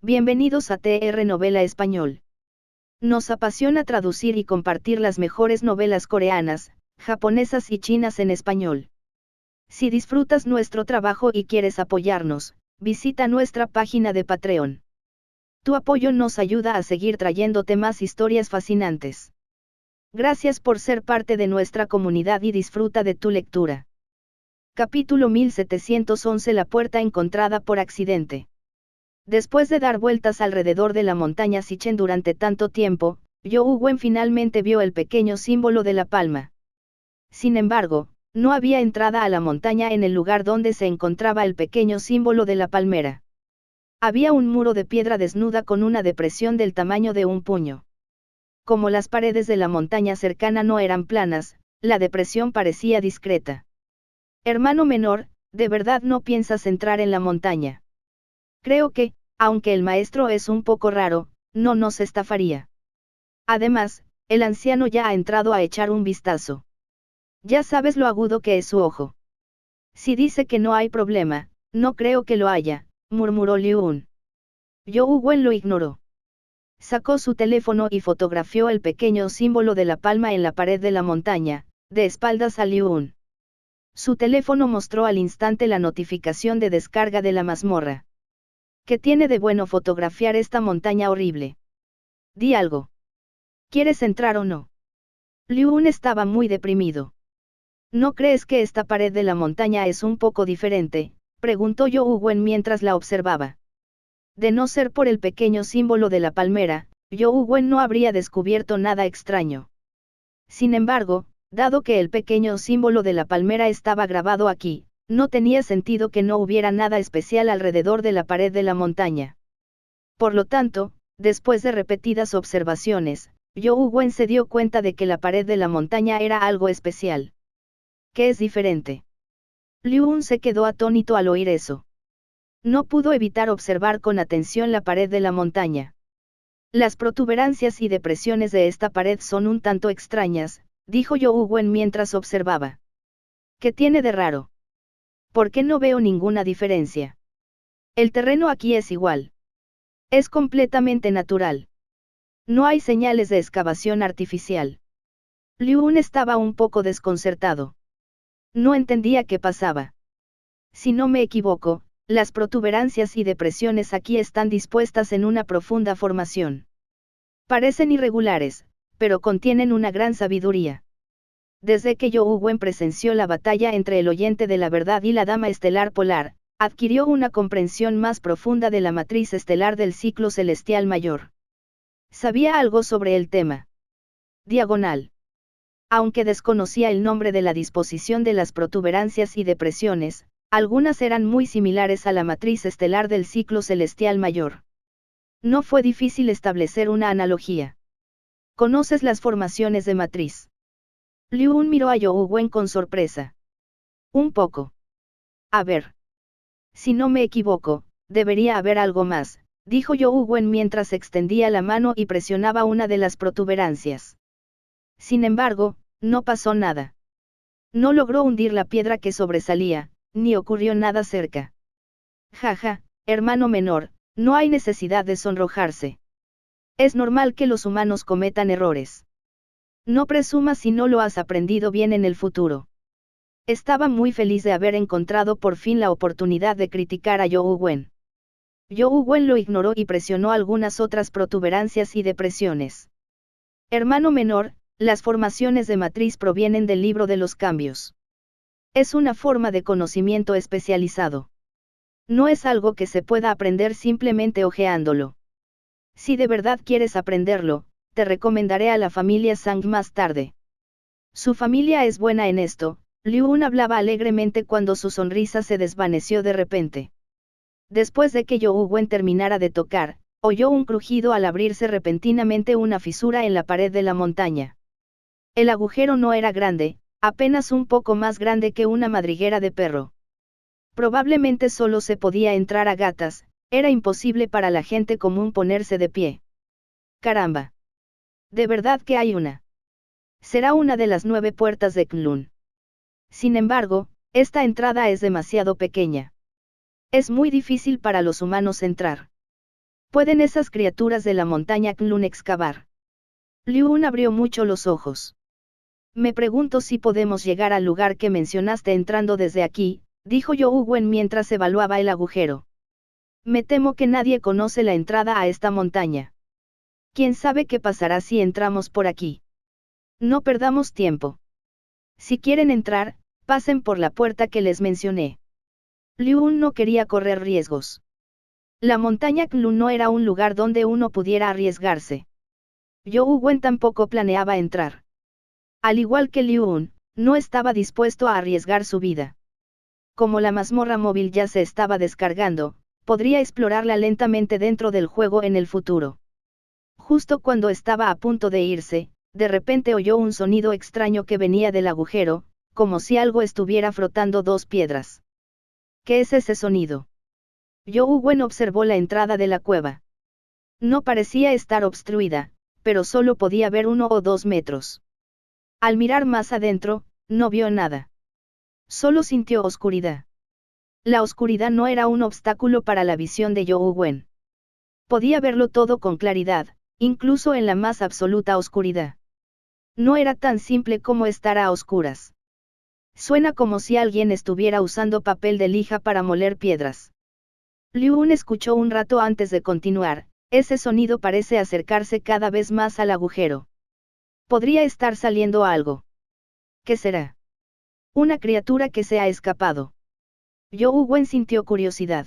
Bienvenidos a TR Novela Español. Nos apasiona traducir y compartir las mejores novelas coreanas, japonesas y chinas en español. Si disfrutas nuestro trabajo y quieres apoyarnos, visita nuestra página de Patreon. Tu apoyo nos ayuda a seguir trayéndote más historias fascinantes. Gracias por ser parte de nuestra comunidad y disfruta de tu lectura. Capítulo 1711 La puerta encontrada por accidente. Después de dar vueltas alrededor de la montaña Sichen durante tanto tiempo, Yo Wen finalmente vio el pequeño símbolo de la palma. Sin embargo, no había entrada a la montaña en el lugar donde se encontraba el pequeño símbolo de la palmera. Había un muro de piedra desnuda con una depresión del tamaño de un puño. Como las paredes de la montaña cercana no eran planas, la depresión parecía discreta. Hermano menor, ¿de verdad no piensas entrar en la montaña? Creo que, aunque el maestro es un poco raro, no nos estafaría. Además, el anciano ya ha entrado a echar un vistazo. Ya sabes lo agudo que es su ojo. Si dice que no hay problema, no creo que lo haya, murmuró Liu-un. Yo Wen lo ignoró. Sacó su teléfono y fotografió el pequeño símbolo de la palma en la pared de la montaña, de espaldas a Liu-un. Su teléfono mostró al instante la notificación de descarga de la mazmorra. ¿Qué tiene de bueno fotografiar esta montaña horrible? Di algo. ¿Quieres entrar o no? Liu-un estaba muy deprimido. ¿No crees que esta pared de la montaña es un poco diferente?, preguntó Yo Wen mientras la observaba. De no ser por el pequeño símbolo de la palmera, Yo Wen no habría descubierto nada extraño. Sin embargo, dado que el pequeño símbolo de la palmera estaba grabado aquí, no tenía sentido que no hubiera nada especial alrededor de la pared de la montaña. Por lo tanto, después de repetidas observaciones, Yo Wen se dio cuenta de que la pared de la montaña era algo especial. ¿Qué es diferente? Liu-un se quedó atónito al oír eso. No pudo evitar observar con atención la pared de la montaña. Las protuberancias y depresiones de esta pared son un tanto extrañas, dijo Yo Wen mientras observaba. ¿Qué tiene de raro? ¿Por qué no veo ninguna diferencia? El terreno aquí es igual. Es completamente natural. No hay señales de excavación artificial. Liu-un estaba un poco desconcertado. No entendía qué pasaba. Si no me equivoco, las protuberancias y depresiones aquí están dispuestas en una profunda formación. Parecen irregulares, pero contienen una gran sabiduría. Desde que Yo Wen presenció la batalla entre el oyente de la verdad y la dama estelar polar, adquirió una comprensión más profunda de la matriz estelar del ciclo celestial mayor. Sabía algo sobre el tema. Diagonal. Aunque desconocía el nombre de la disposición de las protuberancias y depresiones, algunas eran muy similares a la matriz estelar del ciclo celestial mayor. No fue difícil establecer una analogía. ¿Conoces las formaciones de matriz? Liu-un miró a Yo Wen con sorpresa. Un poco. A ver. Si no me equivoco, debería haber algo más, dijo Yo Wen mientras extendía la mano y presionaba una de las protuberancias. Sin embargo, no pasó nada. No logró hundir la piedra que sobresalía, ni ocurrió nada cerca. Jaja, hermano menor, no hay necesidad de sonrojarse. Es normal que los humanos cometan errores. No presumas si no lo has aprendido bien en el futuro. Estaba muy feliz de haber encontrado por fin la oportunidad de criticar a Yo Wen. Yo Wen lo ignoró y presionó algunas otras protuberancias y depresiones. Hermano menor, las formaciones de matriz provienen del libro de los cambios. Es una forma de conocimiento especializado. No es algo que se pueda aprender simplemente hojeándolo. Si de verdad quieres aprenderlo, te recomendaré a la familia Sang más tarde. Su familia es buena en esto. Liu-un hablaba alegremente cuando su sonrisa se desvaneció de repente. Después de que Yo Wen terminara de tocar, oyó un crujido al abrirse repentinamente una fisura en la pared de la montaña. El agujero no era grande, apenas un poco más grande que una madriguera de perro. Probablemente solo se podía entrar a gatas, era imposible para la gente común ponerse de pie. Caramba. ¿De verdad que hay una? Será una de las 9 puertas de K'un-lun. Sin embargo, esta entrada es demasiado pequeña. Es muy difícil para los humanos entrar. ¿Pueden esas criaturas de la montaña Kunlun excavar? Liu abrió mucho los ojos. Me pregunto si podemos llegar al lugar que mencionaste entrando desde aquí, dijo Wen mientras evaluaba el agujero. Me temo que nadie conoce la entrada a esta montaña. ¿Quién sabe qué pasará si entramos por aquí? No perdamos tiempo. Si quieren entrar, pasen por la puerta que les mencioné. Liu no quería correr riesgos. La montaña Kunlun no era un lugar donde uno pudiera arriesgarse. Wen tampoco planeaba entrar. Al igual que Liu, no estaba dispuesto a arriesgar su vida. Como la mazmorra móvil ya se estaba descargando, podría explorarla lentamente dentro del juego en el futuro. Justo cuando estaba a punto de irse, de repente oyó un sonido extraño que venía del agujero, como si algo estuviera frotando dos piedras. ¿Qué es ese sonido? Wen observó la entrada de la cueva. No parecía estar obstruida, pero solo podía ver 1 o 2 metros. Al mirar más adentro, no vio nada. Solo sintió oscuridad. La oscuridad no era un obstáculo para la visión de Wen. Podía verlo todo con claridad, incluso en la más absoluta oscuridad. No era tan simple como estar a oscuras. Suena como si alguien estuviera usando papel de lija para moler piedras. Liu escuchó un rato antes de continuar, ese sonido parece acercarse cada vez más al agujero. Podría estar saliendo algo. ¿Qué será? Una criatura que se ha escapado. Wen sintió curiosidad.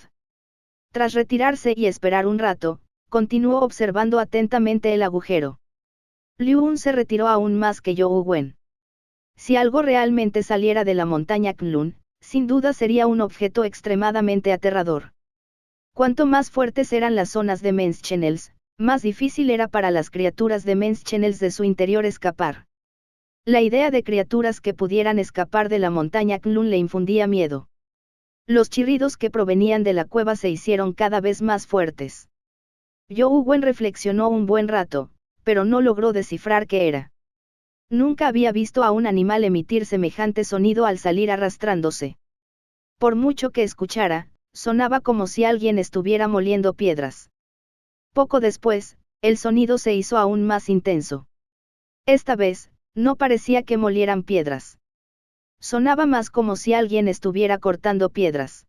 Tras retirarse y esperar un rato, continuó observando atentamente el agujero. Liu se retiró aún más que Wen. Si algo realmente saliera de la montaña Kunlun, sin duda sería un objeto extremadamente aterrador. Cuanto más fuertes eran las zonas de Menschenels, más difícil era para las criaturas de Menschenels de su interior escapar. La idea de criaturas que pudieran escapar de la montaña Kunlun le infundía miedo. Los chirridos que provenían de la cueva se hicieron cada vez más fuertes. Wen reflexionó un buen rato, pero no logró descifrar qué era. Nunca había visto a un animal emitir semejante sonido al salir arrastrándose. Por mucho que escuchara, sonaba como si alguien estuviera moliendo piedras. Poco después, el sonido se hizo aún más intenso. Esta vez, no parecía que molieran piedras. Sonaba más como si alguien estuviera cortando piedras.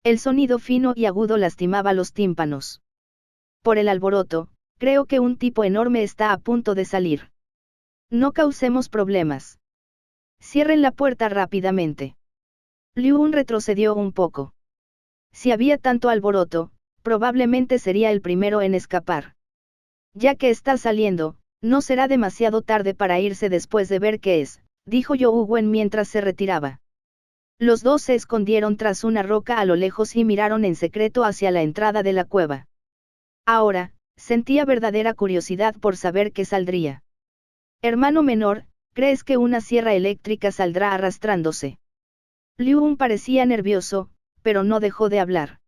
El sonido fino y agudo lastimaba los tímpanos. Por el alboroto, creo que un tipo enorme está a punto de salir. No causemos problemas. Cierren la puerta rápidamente. Liu retrocedió un poco. Si había tanto alboroto, probablemente sería el primero en escapar. Ya que está saliendo, no será demasiado tarde para irse después de ver qué es, dijo Wen mientras se retiraba. Los dos se escondieron tras una roca a lo lejos y miraron en secreto hacia la entrada de la cueva. Ahora, sentía verdadera curiosidad por saber qué saldría. Hermano menor, ¿crees que una sierra eléctrica saldrá arrastrándose? Liu parecía nervioso, pero no dejó de hablar.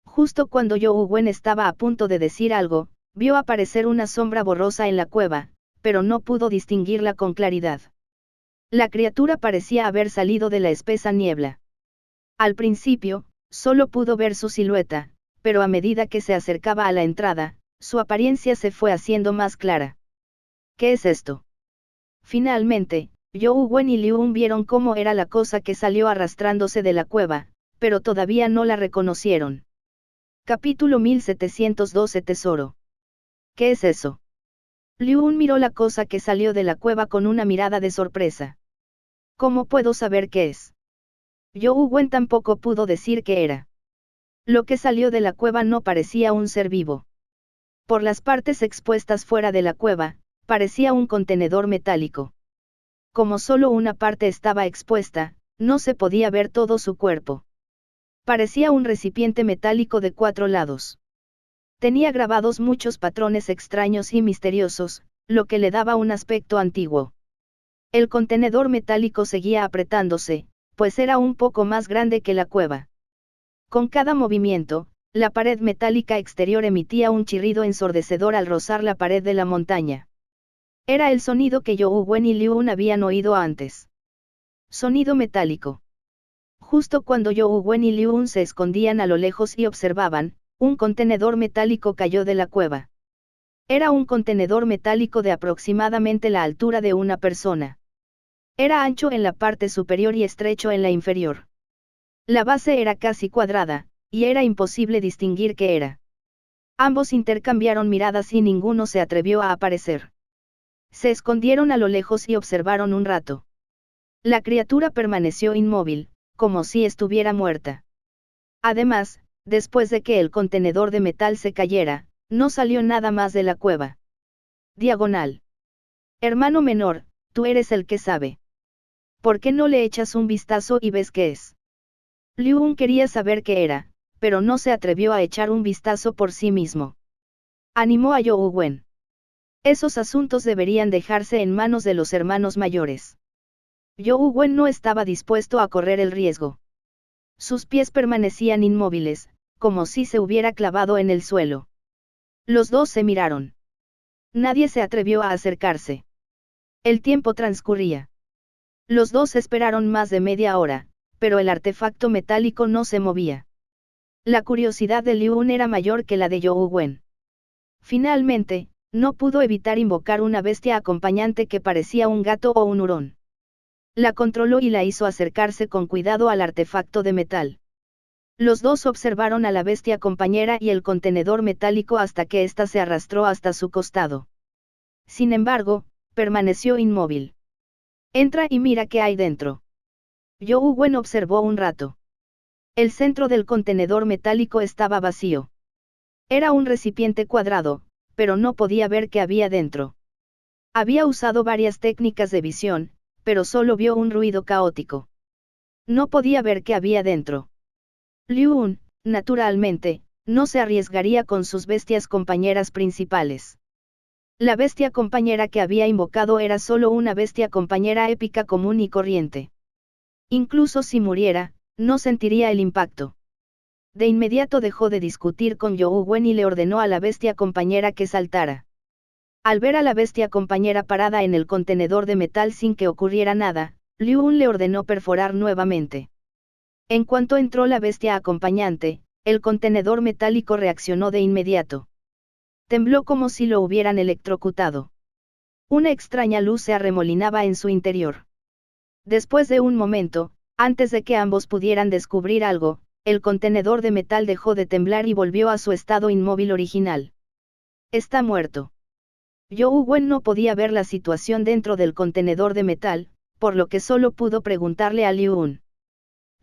Justo cuando Wen estaba a punto de decir algo, vio aparecer una sombra borrosa en la cueva, pero no pudo distinguirla con claridad. La criatura parecía haber salido de la espesa niebla. Al principio, solo pudo ver su silueta, pero a medida que se acercaba a la entrada, su apariencia se fue haciendo más clara. ¿Qué es esto? Finalmente, Wen y Liu vieron cómo era la cosa que salió arrastrándose de la cueva, pero todavía no la reconocieron. Capítulo 1712 Tesoro. ¿Qué es eso? Liu miró la cosa que salió de la cueva con una mirada de sorpresa. ¿Cómo puedo saber qué es? Wen tampoco pudo decir qué era. Lo que salió de la cueva no parecía un ser vivo. Por las partes expuestas fuera de la cueva, parecía un contenedor metálico. Como solo una parte estaba expuesta, no se podía ver todo su cuerpo. Parecía un recipiente metálico de 4 lados. Tenía grabados muchos patrones extraños y misteriosos, lo que le daba un aspecto antiguo. El contenedor metálico seguía apretándose, pues era un poco más grande que la cueva. Con cada movimiento, la pared metálica exterior emitía un chirrido ensordecedor al rozar la pared de la montaña. Era el sonido que Wen y Liu habían oído antes. Sonido metálico. Justo cuando Wen y Liu se escondían a lo lejos y observaban, un contenedor metálico cayó de la cueva. Era un contenedor metálico de aproximadamente la altura de una persona. Era ancho en la parte superior y estrecho en la inferior. La base era casi cuadrada, y era imposible distinguir qué era. Ambos intercambiaron miradas y ninguno se atrevió a aparecer. Se escondieron a lo lejos y observaron un rato. La criatura permaneció inmóvil, como si estuviera muerta. Además, después de que el contenedor de metal se cayera, no salió nada más de la cueva. Diagonal. Hermano menor, tú eres el que sabe. ¿Por qué no le echas un vistazo y ves qué es? Liu quería saber qué era, pero no se atrevió a echar un vistazo por sí mismo. Animó a Youwen. Wen. Esos asuntos deberían dejarse en manos de los hermanos mayores. Youwen Wen no estaba dispuesto a correr el riesgo. Sus pies permanecían inmóviles, como si se hubiera clavado en el suelo. Los dos se miraron. Nadie se atrevió a acercarse. El tiempo transcurría. Los dos esperaron más de media hora, pero el artefacto metálico no se movía. La curiosidad de Liu era mayor que la de Youwen Wen. Finalmente, no pudo evitar invocar una bestia acompañante que parecía un gato o un hurón. La controló y la hizo acercarse con cuidado al artefacto de metal. Los dos observaron a la bestia compañera y el contenedor metálico hasta que ésta se arrastró hasta su costado. Sin embargo, permaneció inmóvil. Entra y mira qué hay dentro. Youwen Wen observó un rato. El centro del contenedor metálico estaba vacío. Era un recipiente cuadrado, pero no podía ver qué había dentro. Había usado varias técnicas de visión, pero solo vio un ruido caótico. No podía ver qué había dentro. Liu, naturalmente, no se arriesgaría con sus bestias compañeras principales. La bestia compañera que había invocado era solo una bestia compañera épica común y corriente. Incluso si muriera, no sentiría el impacto. De inmediato dejó de discutir con Youwen Wen y le ordenó a la bestia compañera que saltara. Al ver a la bestia compañera parada en el contenedor de metal sin que ocurriera nada, Liu le ordenó perforar nuevamente. En cuanto entró la bestia acompañante, el contenedor metálico reaccionó de inmediato. Tembló como si lo hubieran electrocutado. Una extraña luz se arremolinaba en su interior. Después de un momento, antes de que ambos pudieran descubrir algo, el contenedor de metal dejó de temblar y volvió a su estado inmóvil original. Está muerto. Youwen Wen no podía ver la situación dentro del contenedor de metal, por lo que solo pudo preguntarle a Liu.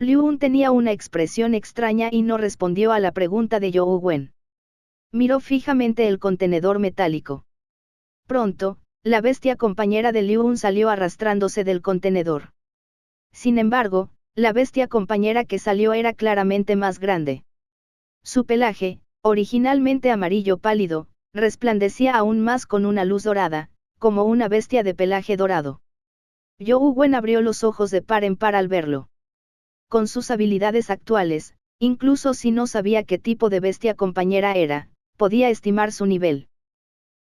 Liu tenía una expresión extraña y no respondió a la pregunta de Youwen Wen. Miró fijamente el contenedor metálico. Pronto, la bestia compañera de Liu salió arrastrándose del contenedor. Sin embargo, la bestia compañera que salió era claramente más grande. Su pelaje, originalmente amarillo pálido, resplandecía aún más con una luz dorada, como una bestia de pelaje dorado. Youwen Wen abrió los ojos de par en par al verlo. Con sus habilidades actuales, incluso si no sabía qué tipo de bestia compañera era, podía estimar su nivel.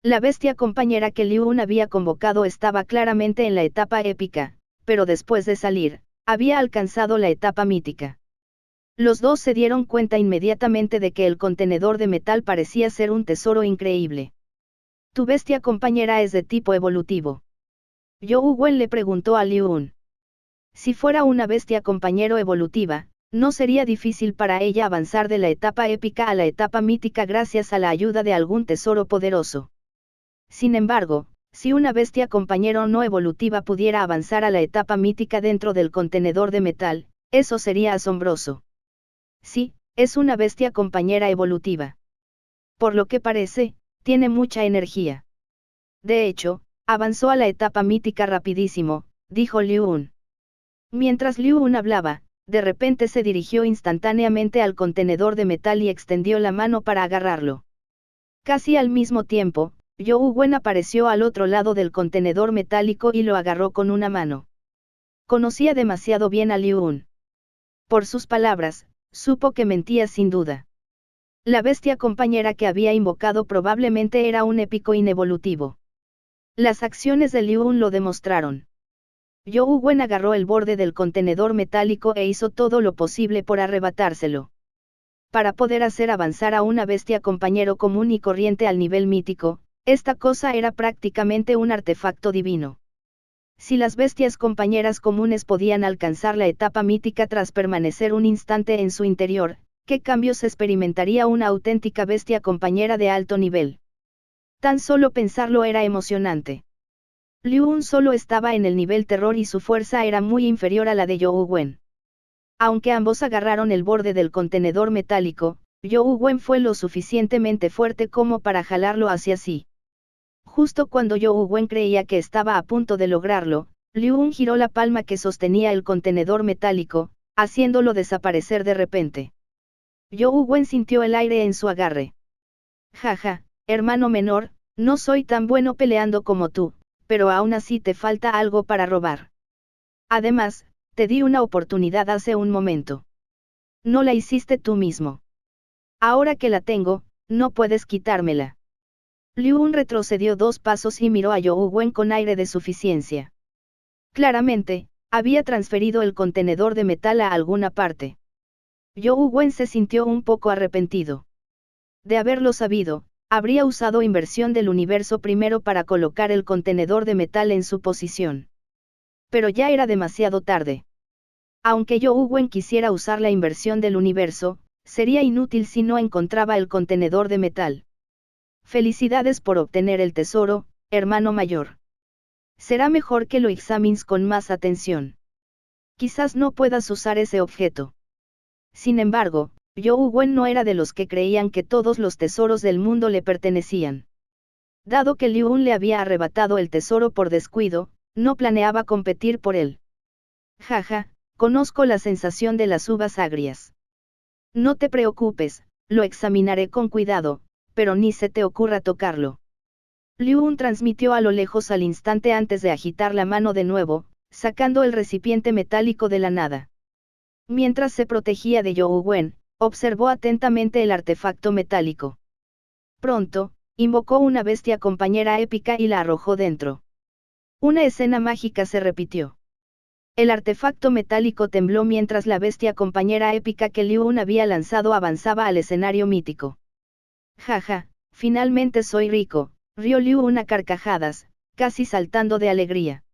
La bestia compañera que Liu había convocado estaba claramente en la etapa épica, pero después de salir, había alcanzado la etapa mítica. Los dos se dieron cuenta inmediatamente de que el contenedor de metal parecía ser un tesoro increíble. ¿Tu bestia compañera es de tipo evolutivo? Youwen Wen le preguntó a Liu. Si fuera una bestia compañero evolutiva, no sería difícil para ella avanzar de la etapa épica a la etapa mítica gracias a la ayuda de algún tesoro poderoso. Sin embargo, si una bestia compañero no evolutiva pudiera avanzar a la etapa mítica dentro del contenedor de metal, eso sería asombroso. Sí, es una bestia compañera evolutiva. Por lo que parece, tiene mucha energía. De hecho, avanzó a la etapa mítica rapidísimo, dijo Liu. Mientras Liu hablaba, de repente se dirigió instantáneamente al contenedor de metal y extendió la mano para agarrarlo. Casi al mismo tiempo, Youwen Wen apareció al otro lado del contenedor metálico y lo agarró con una mano. Conocía demasiado bien a Liu. Por sus palabras, supo que mentía sin duda. La bestia compañera que había invocado probablemente era un épico inevolutivo. Las acciones de Liu lo demostraron. Youwen Wen agarró el borde del contenedor metálico e hizo todo lo posible por arrebatárselo. para poder hacer avanzar a una bestia compañero común y corriente al nivel mítico, esta cosa era prácticamente un artefacto divino. Si las bestias compañeras comunes podían alcanzar la etapa mítica tras permanecer un instante en su interior, ¿qué cambios experimentaría una auténtica bestia compañera de alto nivel? Tan solo pensarlo era emocionante. Liu Un solo estaba en el nivel terror y su fuerza era muy inferior a la de Youwu Wen. Aunque ambos agarraron el borde del contenedor metálico, Youwu Wen fue lo suficientemente fuerte como para jalarlo hacia sí. Justo cuando Youwu Wen creía que estaba a punto de lograrlo, Liu Un giró la palma que sostenía el contenedor metálico, haciéndolo desaparecer de repente. Youwu Wen sintió el aire en su agarre. Jaja, hermano menor, no soy tan bueno peleando como tú, pero aún así te falta algo para robar. Además, te di una oportunidad hace un momento. No la hiciste tú mismo. Ahora que la tengo, no puedes quitármela. Liu Un retrocedió 2 pasos y miró a Youwu Wen con aire de suficiencia. Claramente, había transferido el contenedor de metal a alguna parte. Youwu Wen se sintió un poco arrepentido. De haberlo sabido, habría usado inversión del universo primero para colocar el contenedor de metal en su posición. Pero ya era demasiado tarde. Aunque Youwu Wen quisiera usar la inversión del universo, sería inútil si no encontraba el contenedor de metal. Felicidades por obtener el tesoro, hermano mayor. Será mejor que lo examines con más atención. Quizás no puedas usar ese objeto. Sin embargo, Youwu Wen no era de los que creían que todos los tesoros del mundo le pertenecían. Dado que Liu Un le había arrebatado el tesoro por descuido, no planeaba competir por él. Jaja, conozco la sensación de las uvas agrias. No te preocupes, lo examinaré con cuidado, pero ni se te ocurra tocarlo. Liu Un transmitió a lo lejos al instante antes de agitar la mano de nuevo, sacando el recipiente metálico de la nada. Mientras se protegía de Youwu Wen, observó atentamente el artefacto metálico. Pronto, invocó una bestia compañera épica y la arrojó dentro. Una escena mágica se repitió. El artefacto metálico tembló mientras la bestia compañera épica que Liu Un había lanzado avanzaba al escenario mítico. Jaja, finalmente soy rico, rió Liu Un a carcajadas, casi saltando de alegría.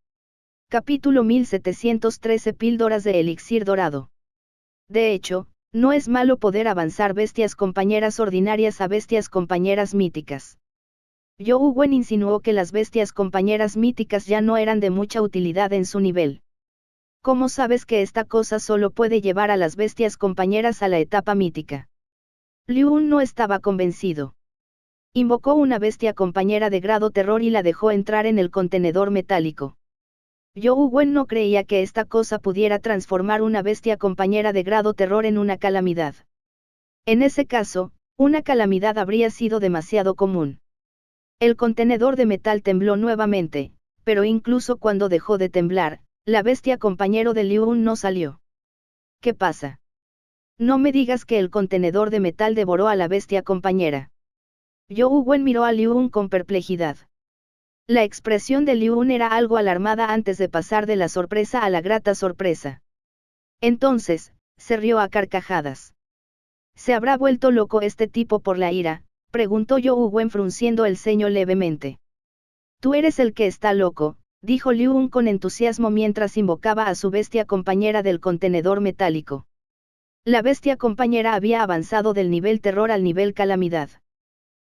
Capítulo 1713 Píldoras de elixir dorado. De hecho, no es malo poder avanzar bestias compañeras ordinarias a bestias compañeras míticas. Youwu Wen insinuó que las bestias compañeras míticas ya no eran de mucha utilidad en su nivel. ¿Cómo sabes que esta cosa solo puede llevar a las bestias compañeras a la etapa mítica? Liu Un no estaba convencido. Invocó una bestia compañera de grado terror y la dejó entrar en el contenedor metálico. Youwu Wen no creía que esta cosa pudiera transformar una bestia compañera de grado terror en una calamidad. En ese caso, una calamidad habría sido demasiado común. El contenedor de metal tembló nuevamente, pero incluso cuando dejó de temblar, la bestia compañero de Liu Un no salió. ¿Qué pasa? No me digas que el contenedor de metal devoró a la bestia compañera. Youwu Wen miró a Liu Un con perplejidad. La expresión de Liu Un era algo alarmada antes de pasar de la sorpresa a la grata sorpresa. Entonces, se rió a carcajadas. ¿Se habrá vuelto loco este tipo por la ira?, preguntó Youwu Wen frunciendo el ceño levemente. Tú eres el que está loco, dijo Liu Un con entusiasmo mientras invocaba a su bestia compañera del contenedor metálico. La bestia compañera había avanzado del nivel terror al nivel calamidad.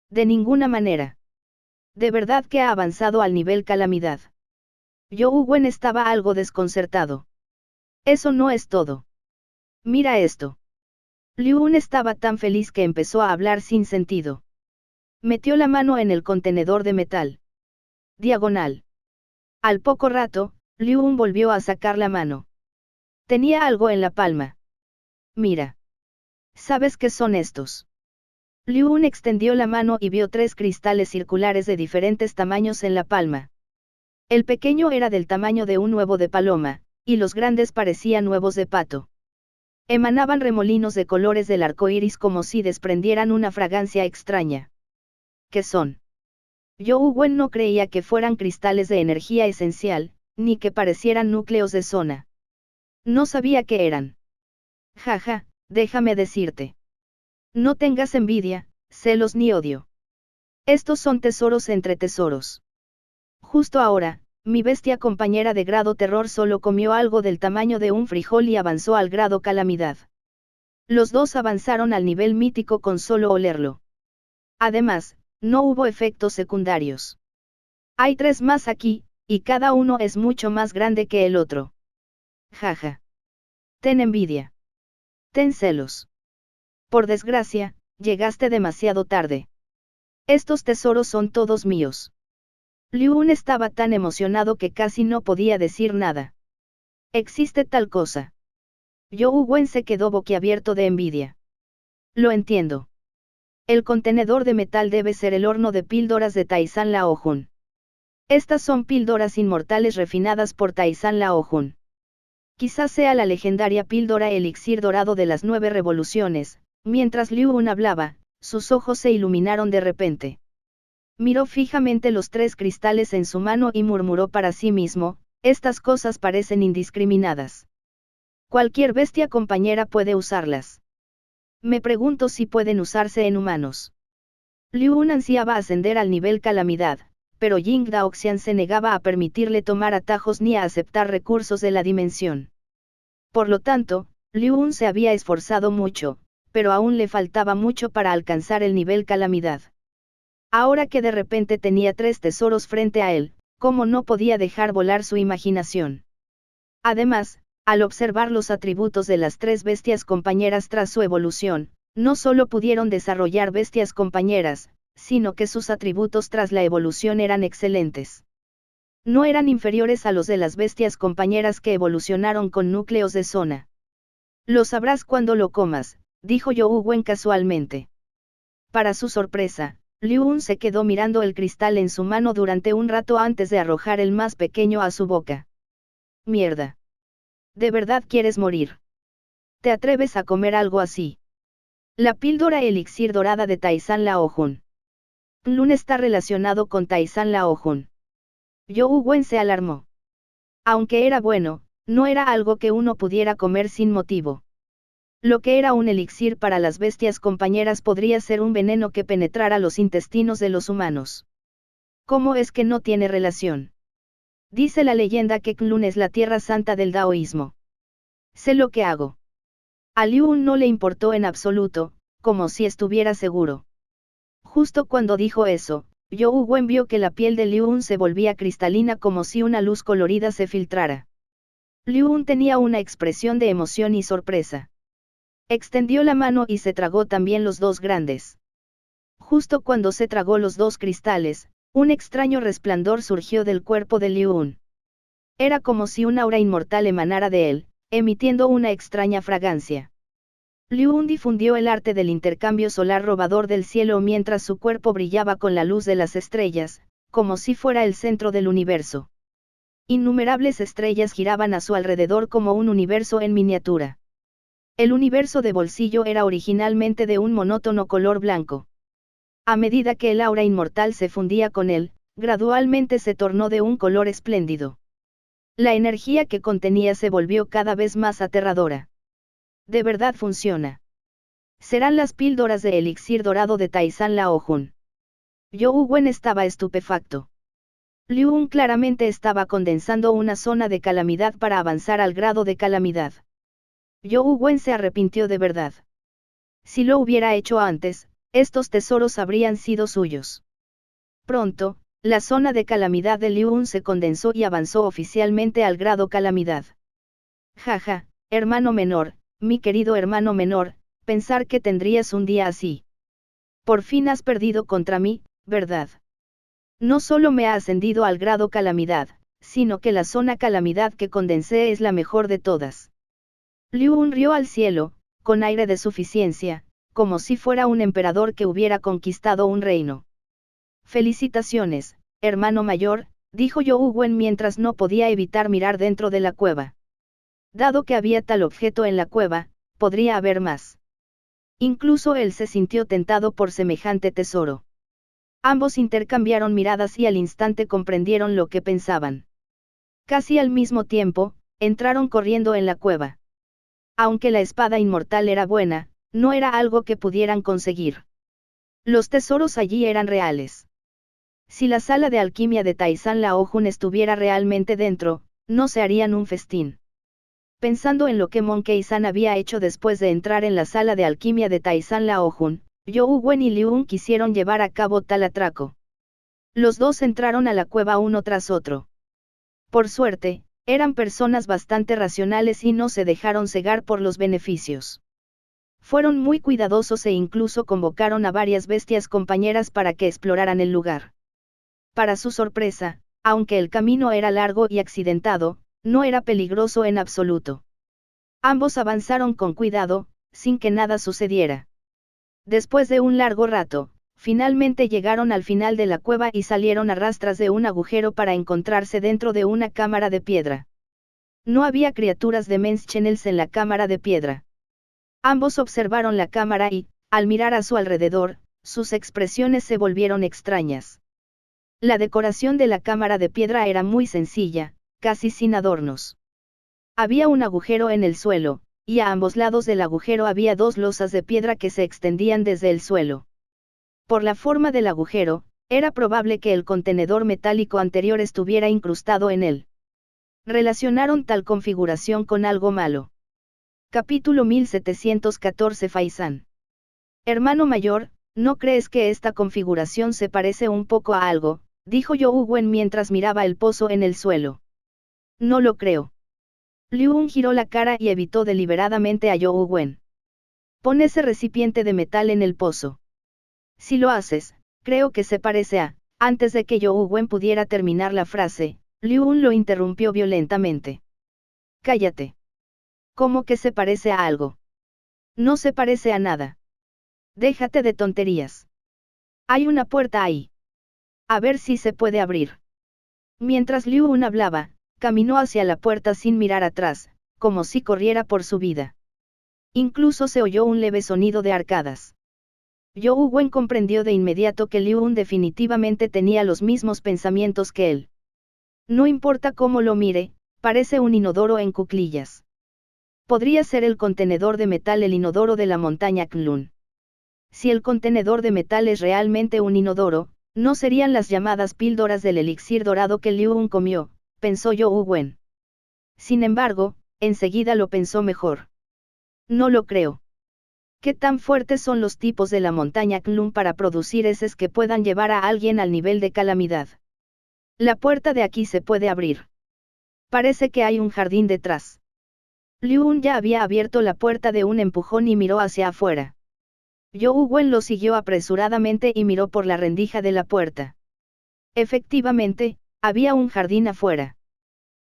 De ninguna manera. ¿De verdad que ha avanzado al nivel calamidad? Youwu Wen estaba algo desconcertado. Eso no es todo. Mira esto. Liu Un estaba tan feliz que empezó a hablar sin sentido. Metió la mano en el contenedor de metal. Diagonal. Al poco rato, Liu Un volvió a sacar la mano. Tenía algo en la palma. Mira. ¿Sabes qué son estos? Liu Un extendió la mano y vio 3 cristales circulares de diferentes tamaños en la palma. El pequeño era del tamaño de un huevo de paloma, y los grandes parecían huevos de pato. Emanaban remolinos de colores del arco iris como si desprendieran una fragancia extraña. ¿Qué son? Youwu Wen no creía que fueran cristales de energía esencial, ni que parecieran núcleos de zona. No sabía qué eran. Jaja, déjame decirte. No tengas envidia, celos ni odio. Estos son tesoros entre tesoros. Justo ahora, mi bestia compañera de grado terror solo comió algo del tamaño de un frijol y avanzó al grado calamidad. Los dos avanzaron al nivel mítico con solo olerlo. Además, no hubo efectos secundarios. Hay 3 más aquí, y cada uno es mucho más grande que el otro. Jaja. Ten envidia. Ten celos. Por desgracia, llegaste demasiado tarde. Estos tesoros son todos míos. Liu Un estaba tan emocionado que casi no podía decir nada. ¿Existe tal cosa? You Wen se quedó boquiabierto de envidia. Lo entiendo. El contenedor de metal debe ser el horno de píldoras de Taizan Laojun. Estas son píldoras inmortales refinadas por Taizan Laojun. Quizás sea la legendaria píldora elixir dorado de las 9 revoluciones. Mientras Liu Un hablaba, sus ojos se iluminaron de repente. Miró fijamente los 3 cristales en su mano y murmuró para sí mismo, estas cosas parecen indiscriminadas. Cualquier bestia compañera puede usarlas. Me pregunto si pueden usarse en humanos. Liu Un ansiaba ascender al nivel calamidad, pero Ying Daoxian se negaba a permitirle tomar atajos ni a aceptar recursos de la dimensión. Por lo tanto, Liu Un se había esforzado mucho, pero aún le faltaba mucho para alcanzar el nivel calamidad. Ahora que de repente tenía 3 tesoros frente a él, ¿cómo no podía dejar volar su imaginación? Además, al observar los atributos de las 3 bestias compañeras tras su evolución, no solo pudieron desarrollar bestias compañeras, sino que sus atributos tras la evolución eran excelentes. No eran inferiores a los de las bestias compañeras que evolucionaron con núcleos de zona. Lo sabrás cuando lo comas, dijo You Wen casualmente. Para su sorpresa, Liu Un se quedó mirando el cristal en su mano durante un rato antes de arrojar el más pequeño a su boca. Mierda. ¿De verdad quieres morir? ¿Te atreves a comer algo así? La píldora elixir dorada de Taizan Laojun. Lun está relacionado con Taizan Laojun. You Wen se alarmó. Aunque era bueno, no era algo que uno pudiera comer sin motivo. Lo que era un elixir para las bestias compañeras podría ser un veneno que penetrara los intestinos de los humanos. ¿Cómo es que no tiene relación? Dice la leyenda que Kunlun es la tierra santa del daoísmo. Sé lo que hago. A Liu Un no le importó en absoluto, como si estuviera seguro. Justo cuando dijo eso, You Wen vio que la piel de Liu Un se volvía cristalina como si una luz colorida se filtrara. Liu Un tenía una expresión de emoción y sorpresa. Extendió la mano y se tragó también los 2 grandes. Justo cuando se tragó los 2 cristales, un extraño resplandor surgió del cuerpo de Liu Un. Era como si un aura inmortal emanara de él, emitiendo una extraña fragancia. Liu Un difundió el arte del intercambio solar robador del cielo mientras su cuerpo brillaba con la luz de las estrellas, como si fuera el centro del universo. Innumerables estrellas giraban a su alrededor como un universo en miniatura. El universo de bolsillo era originalmente de un monótono color blanco. A medida que el aura inmortal se fundía con él, gradualmente se tornó de un color espléndido. La energía que contenía se volvió cada vez más aterradora. ¿De verdad funciona? Serán las píldoras de elixir dorado de Taizan Laojun. You Wen estaba estupefacto. Liu Un claramente estaba condensando una zona de calamidad para avanzar al grado de calamidad. You Wen se arrepintió de verdad. Si lo hubiera hecho antes, estos tesoros habrían sido suyos. Pronto, la zona de calamidad de Liu Un se condensó y avanzó oficialmente al grado calamidad. Jaja, hermano menor, mi querido hermano menor, pensar que tendrías un día así. Por fin has perdido contra mí, ¿verdad? No solo me ha ascendido al grado calamidad, sino que la zona calamidad que condensé es la mejor de todas. Liu Un rió al cielo, con aire de suficiencia, como si fuera un emperador que hubiera conquistado un reino. Felicitaciones, hermano mayor, dijo You Wen mientras no podía evitar mirar dentro de la cueva. Dado que había tal objeto en la cueva, podría haber más. Incluso él se sintió tentado por semejante tesoro. Ambos intercambiaron miradas y al instante comprendieron lo que pensaban. Casi al mismo tiempo, entraron corriendo en la cueva. Aunque la espada inmortal era buena, no era algo que pudieran conseguir. Los tesoros allí eran reales. Si la sala de alquimia de Taizan Laojun estuviera realmente dentro, no se harían un festín. Pensando en lo que Monkey-san había hecho después de entrar en la sala de alquimia de Taizan Laojun, You Wen y Liu Un quisieron llevar a cabo tal atraco. Los dos entraron a la cueva uno tras otro. Por suerte, eran personas bastante racionales y no se dejaron cegar por los beneficios. Fueron muy cuidadosos e incluso convocaron a varias bestias compañeras para que exploraran el lugar. Para su sorpresa, aunque el camino era largo y accidentado, no era peligroso en absoluto. Ambos avanzaron con cuidado, sin que nada sucediera. Después de un largo rato, finalmente llegaron al final de la cueva y salieron a rastras de un agujero para encontrarse dentro de una cámara de piedra. No había criaturas de Menschenels en la cámara de piedra. Ambos observaron la cámara y, al mirar a su alrededor, sus expresiones se volvieron extrañas. La decoración de la cámara de piedra era muy sencilla, casi sin adornos. Había un agujero en el suelo, y a ambos lados del agujero había dos losas de piedra que se extendían desde el suelo. Por la forma del agujero, era probable que el contenedor metálico anterior estuviera incrustado en él. Relacionaron tal configuración con algo malo. Capítulo 1714 Faizán. Hermano mayor, ¿no crees que esta configuración se parece un poco a algo?, dijo You Wen mientras miraba el pozo en el suelo. No lo creo. Liu Un giró la cara y evitó deliberadamente a You Wen. Pon ese recipiente de metal en el pozo. Si lo haces, creo que se parece a... Antes de que You Wen pudiera terminar la frase, Liu Un lo interrumpió violentamente. Cállate. ¿Cómo que se parece a algo? No se parece a nada. Déjate de tonterías. Hay una puerta ahí. A ver si se puede abrir. Mientras Liu Un hablaba, caminó hacia la puerta sin mirar atrás, como si corriera por su vida. Incluso se oyó un leve sonido de arcadas. You Wen comprendió de inmediato que Liu Un definitivamente tenía los mismos pensamientos que él. No importa cómo lo mire, parece un inodoro en cuclillas. Podría ser el contenedor de metal el inodoro de la montaña Kunlun. Si el contenedor de metal es realmente un inodoro, no serían las llamadas píldoras del elixir dorado que Liu Un comió, pensó You Wen. Sin embargo, enseguida lo pensó mejor. No lo creo. ¿Qué tan fuertes son los tipos de la montaña Kunlun para producir heces que puedan llevar a alguien al nivel de calamidad? La puerta de aquí se puede abrir. Parece que hay un jardín detrás. Liu Un ya había abierto la puerta de un empujón y miró hacia afuera. You Wen lo siguió apresuradamente y miró por la rendija de la puerta. Efectivamente, había un jardín afuera.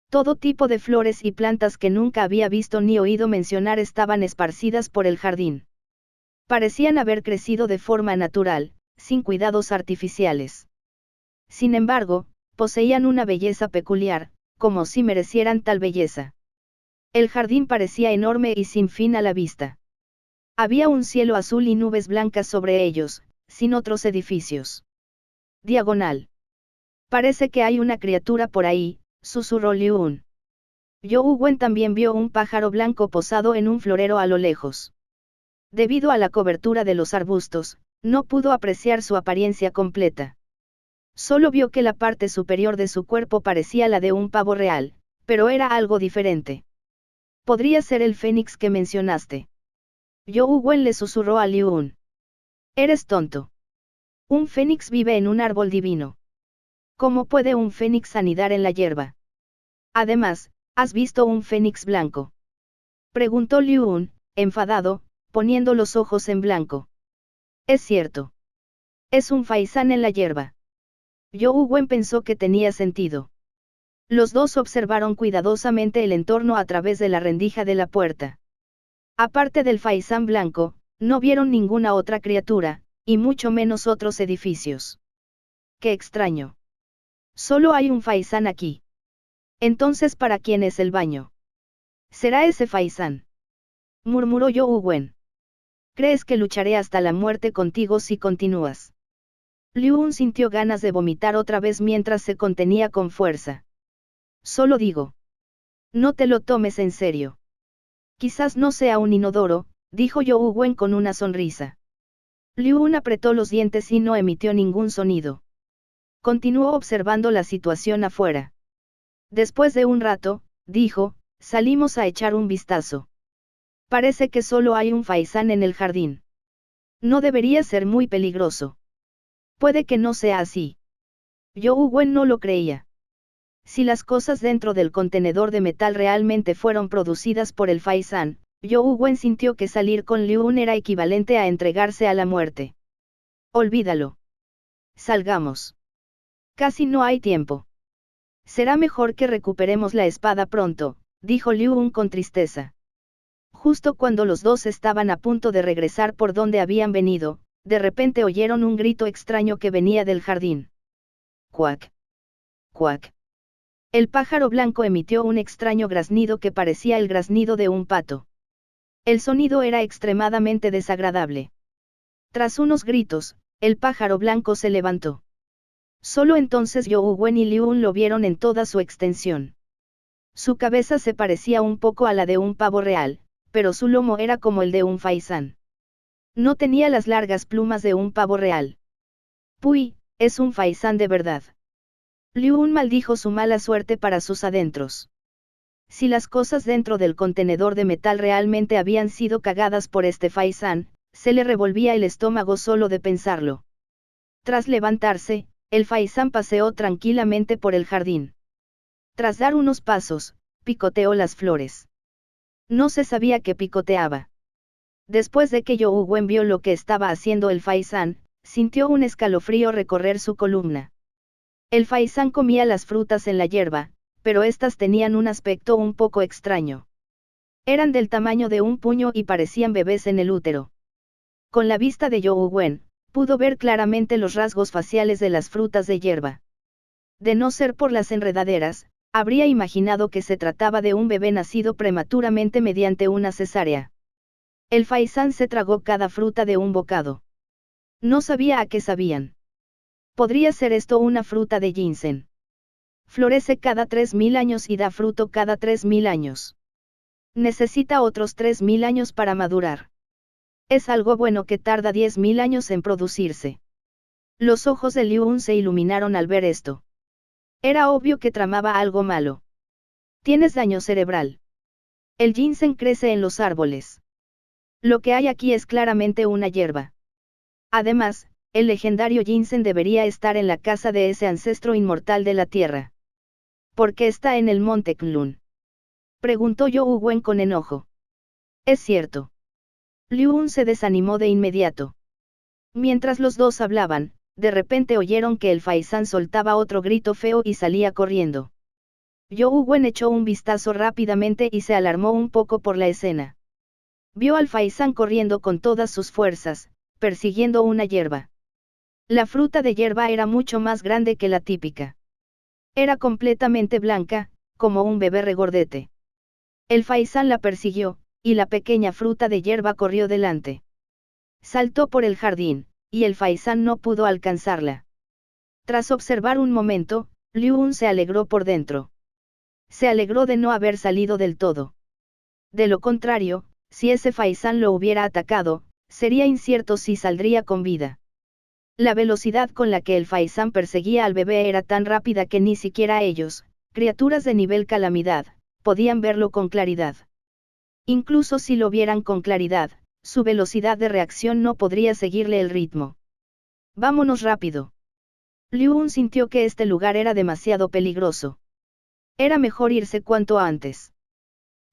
Todo tipo de flores y plantas que nunca había visto ni oído mencionar estaban esparcidas por el jardín. Parecían haber crecido de forma natural, sin cuidados artificiales. Sin embargo, poseían una belleza peculiar, como si merecieran tal belleza. El jardín parecía enorme y sin fin a la vista. Había un cielo azul y nubes blancas sobre ellos, sin otros edificios. Diagonal. Parece que hay una criatura por ahí, susurró Liu Un. You Wen también vio un pájaro blanco posado en un florero a lo lejos. Debido a la cobertura de los arbustos, no pudo apreciar su apariencia completa. Solo vio que la parte superior de su cuerpo parecía la de un pavo real, pero era algo diferente. Podría ser el fénix que mencionaste. You Wen le susurró a Liu Un. Eres tonto. Un fénix vive en un árbol divino. ¿Cómo puede un fénix anidar en la hierba? Además, ¿has visto un fénix blanco?, preguntó Liu Un, enfadado, poniendo los ojos en blanco. Es cierto. Es un faisán en la hierba. You Wen pensó que tenía sentido. Los dos observaron cuidadosamente el entorno a través de la rendija de la puerta. Aparte del faisán blanco, no vieron ninguna otra criatura, y mucho menos otros edificios. ¡Qué extraño! Solo hay un faisán aquí. Entonces, ¿para quién es el baño? ¿Será ese faisán?, murmuró You Wen. ¿Crees que lucharé hasta la muerte contigo si continúas? Liu Un sintió ganas de vomitar otra vez mientras se contenía con fuerza. Solo digo. No te lo tomes en serio. Quizás no sea un inodoro, dijo You Wen con una sonrisa. Liu Un apretó los dientes y no emitió ningún sonido. Continuó observando la situación afuera. Después de un rato, dijo, salimos a echar un vistazo. Parece que solo hay un faisán en el jardín. No debería ser muy peligroso. Puede que no sea así. You Wen no lo creía. Si las cosas dentro del contenedor de metal realmente fueron producidas por el faisán, You Wen sintió que salir con Liu Un era equivalente a entregarse a la muerte. Olvídalo. Salgamos. Casi no hay tiempo. Será mejor que recuperemos la espada pronto, dijo Liu Un con tristeza. Justo cuando los dos estaban a punto de regresar por donde habían venido, de repente oyeron un grito extraño que venía del jardín. Cuac. Cuac. El pájaro blanco emitió un extraño graznido que parecía el graznido de un pato. El sonido era extremadamente desagradable. Tras unos gritos, el pájaro blanco se levantó. Solo entonces You Wen y Liu Un lo vieron en toda su extensión. Su cabeza se parecía un poco a la de un pavo real, pero su lomo era como el de un faisán. No tenía las largas plumas de un pavo real. Puy, es un faisán de verdad. Liu Un maldijo su mala suerte para sus adentros. Si las cosas dentro del contenedor de metal realmente habían sido cagadas por este faisán, se le revolvía el estómago solo de pensarlo. Tras levantarse, el faisán paseó tranquilamente por el jardín. Tras dar unos pasos, picoteó las flores. No se sabía que picoteaba. Después de que You Wen vio lo que estaba haciendo el faisán, sintió un escalofrío recorrer su columna. El faisán comía las frutas en la hierba, pero estas tenían un aspecto un poco extraño. Eran del tamaño de un puño y parecían bebés en el útero. Con la vista de You Wen, pudo ver claramente los rasgos faciales de las frutas de hierba. De no ser por las enredaderas, habría imaginado que se trataba de un bebé nacido prematuramente mediante una cesárea. El faisán se tragó cada fruta de un bocado. No sabía a qué sabían. ¿Podría ser esto una fruta de ginseng? Florece cada 3000 años y da fruto cada 3000 años. Necesita otros 3000 años para madurar. Es algo bueno que tarda 10.000 años en producirse. Los ojos de Liu Un se iluminaron al ver esto. Era obvio que tramaba algo malo. Tienes daño cerebral. El ginseng crece en los árboles. Lo que hay aquí es claramente una hierba. Además, el legendario ginseng debería estar en la casa de ese ancestro inmortal de la tierra. ¿Por qué está en el monte Kunlun? Preguntó You Wen con enojo. Es cierto. Liu Un se desanimó de inmediato. Mientras los dos hablaban, de repente oyeron que el faisán soltaba otro grito feo y salía corriendo. You Wen echó un vistazo rápidamente y se alarmó un poco por la escena. Vio al faisán corriendo con todas sus fuerzas, persiguiendo una hierba. La fruta de hierba era mucho más grande que la típica. Era completamente blanca, como un bebé regordete. El faisán la persiguió, y la pequeña fruta de hierba corrió delante. Saltó por el jardín, y el faisán no pudo alcanzarla. Tras observar un momento, Liu Un se alegró por dentro. Se alegró de no haber salido del todo. De lo contrario, si ese faisán lo hubiera atacado, sería incierto si saldría con vida. La velocidad con la que el faisán perseguía al bebé era tan rápida que ni siquiera ellos, criaturas de nivel calamidad, podían verlo con claridad. Incluso si lo vieran con claridad, su velocidad de reacción no podría seguirle el ritmo. Vámonos rápido. Liu Un sintió que este lugar era demasiado peligroso. Era mejor irse cuanto antes.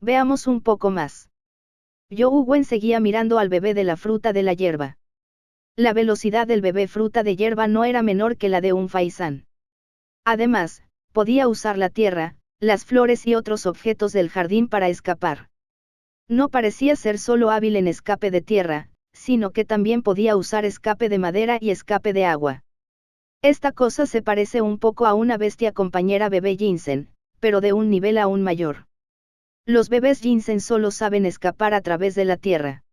Veamos un poco más. You Wen seguía mirando al bebé de la fruta de la hierba. La velocidad del bebé fruta de hierba no era menor que la de un faisán. Además, podía usar la tierra, las flores y otros objetos del jardín para escapar. No parecía ser solo hábil en escape de tierra, sino que también podía usar escape de madera y escape de agua. Esta cosa se parece un poco a una bestia compañera bebé ginseng, pero de un nivel aún mayor. Los bebés ginseng solo saben escapar a través de la tierra.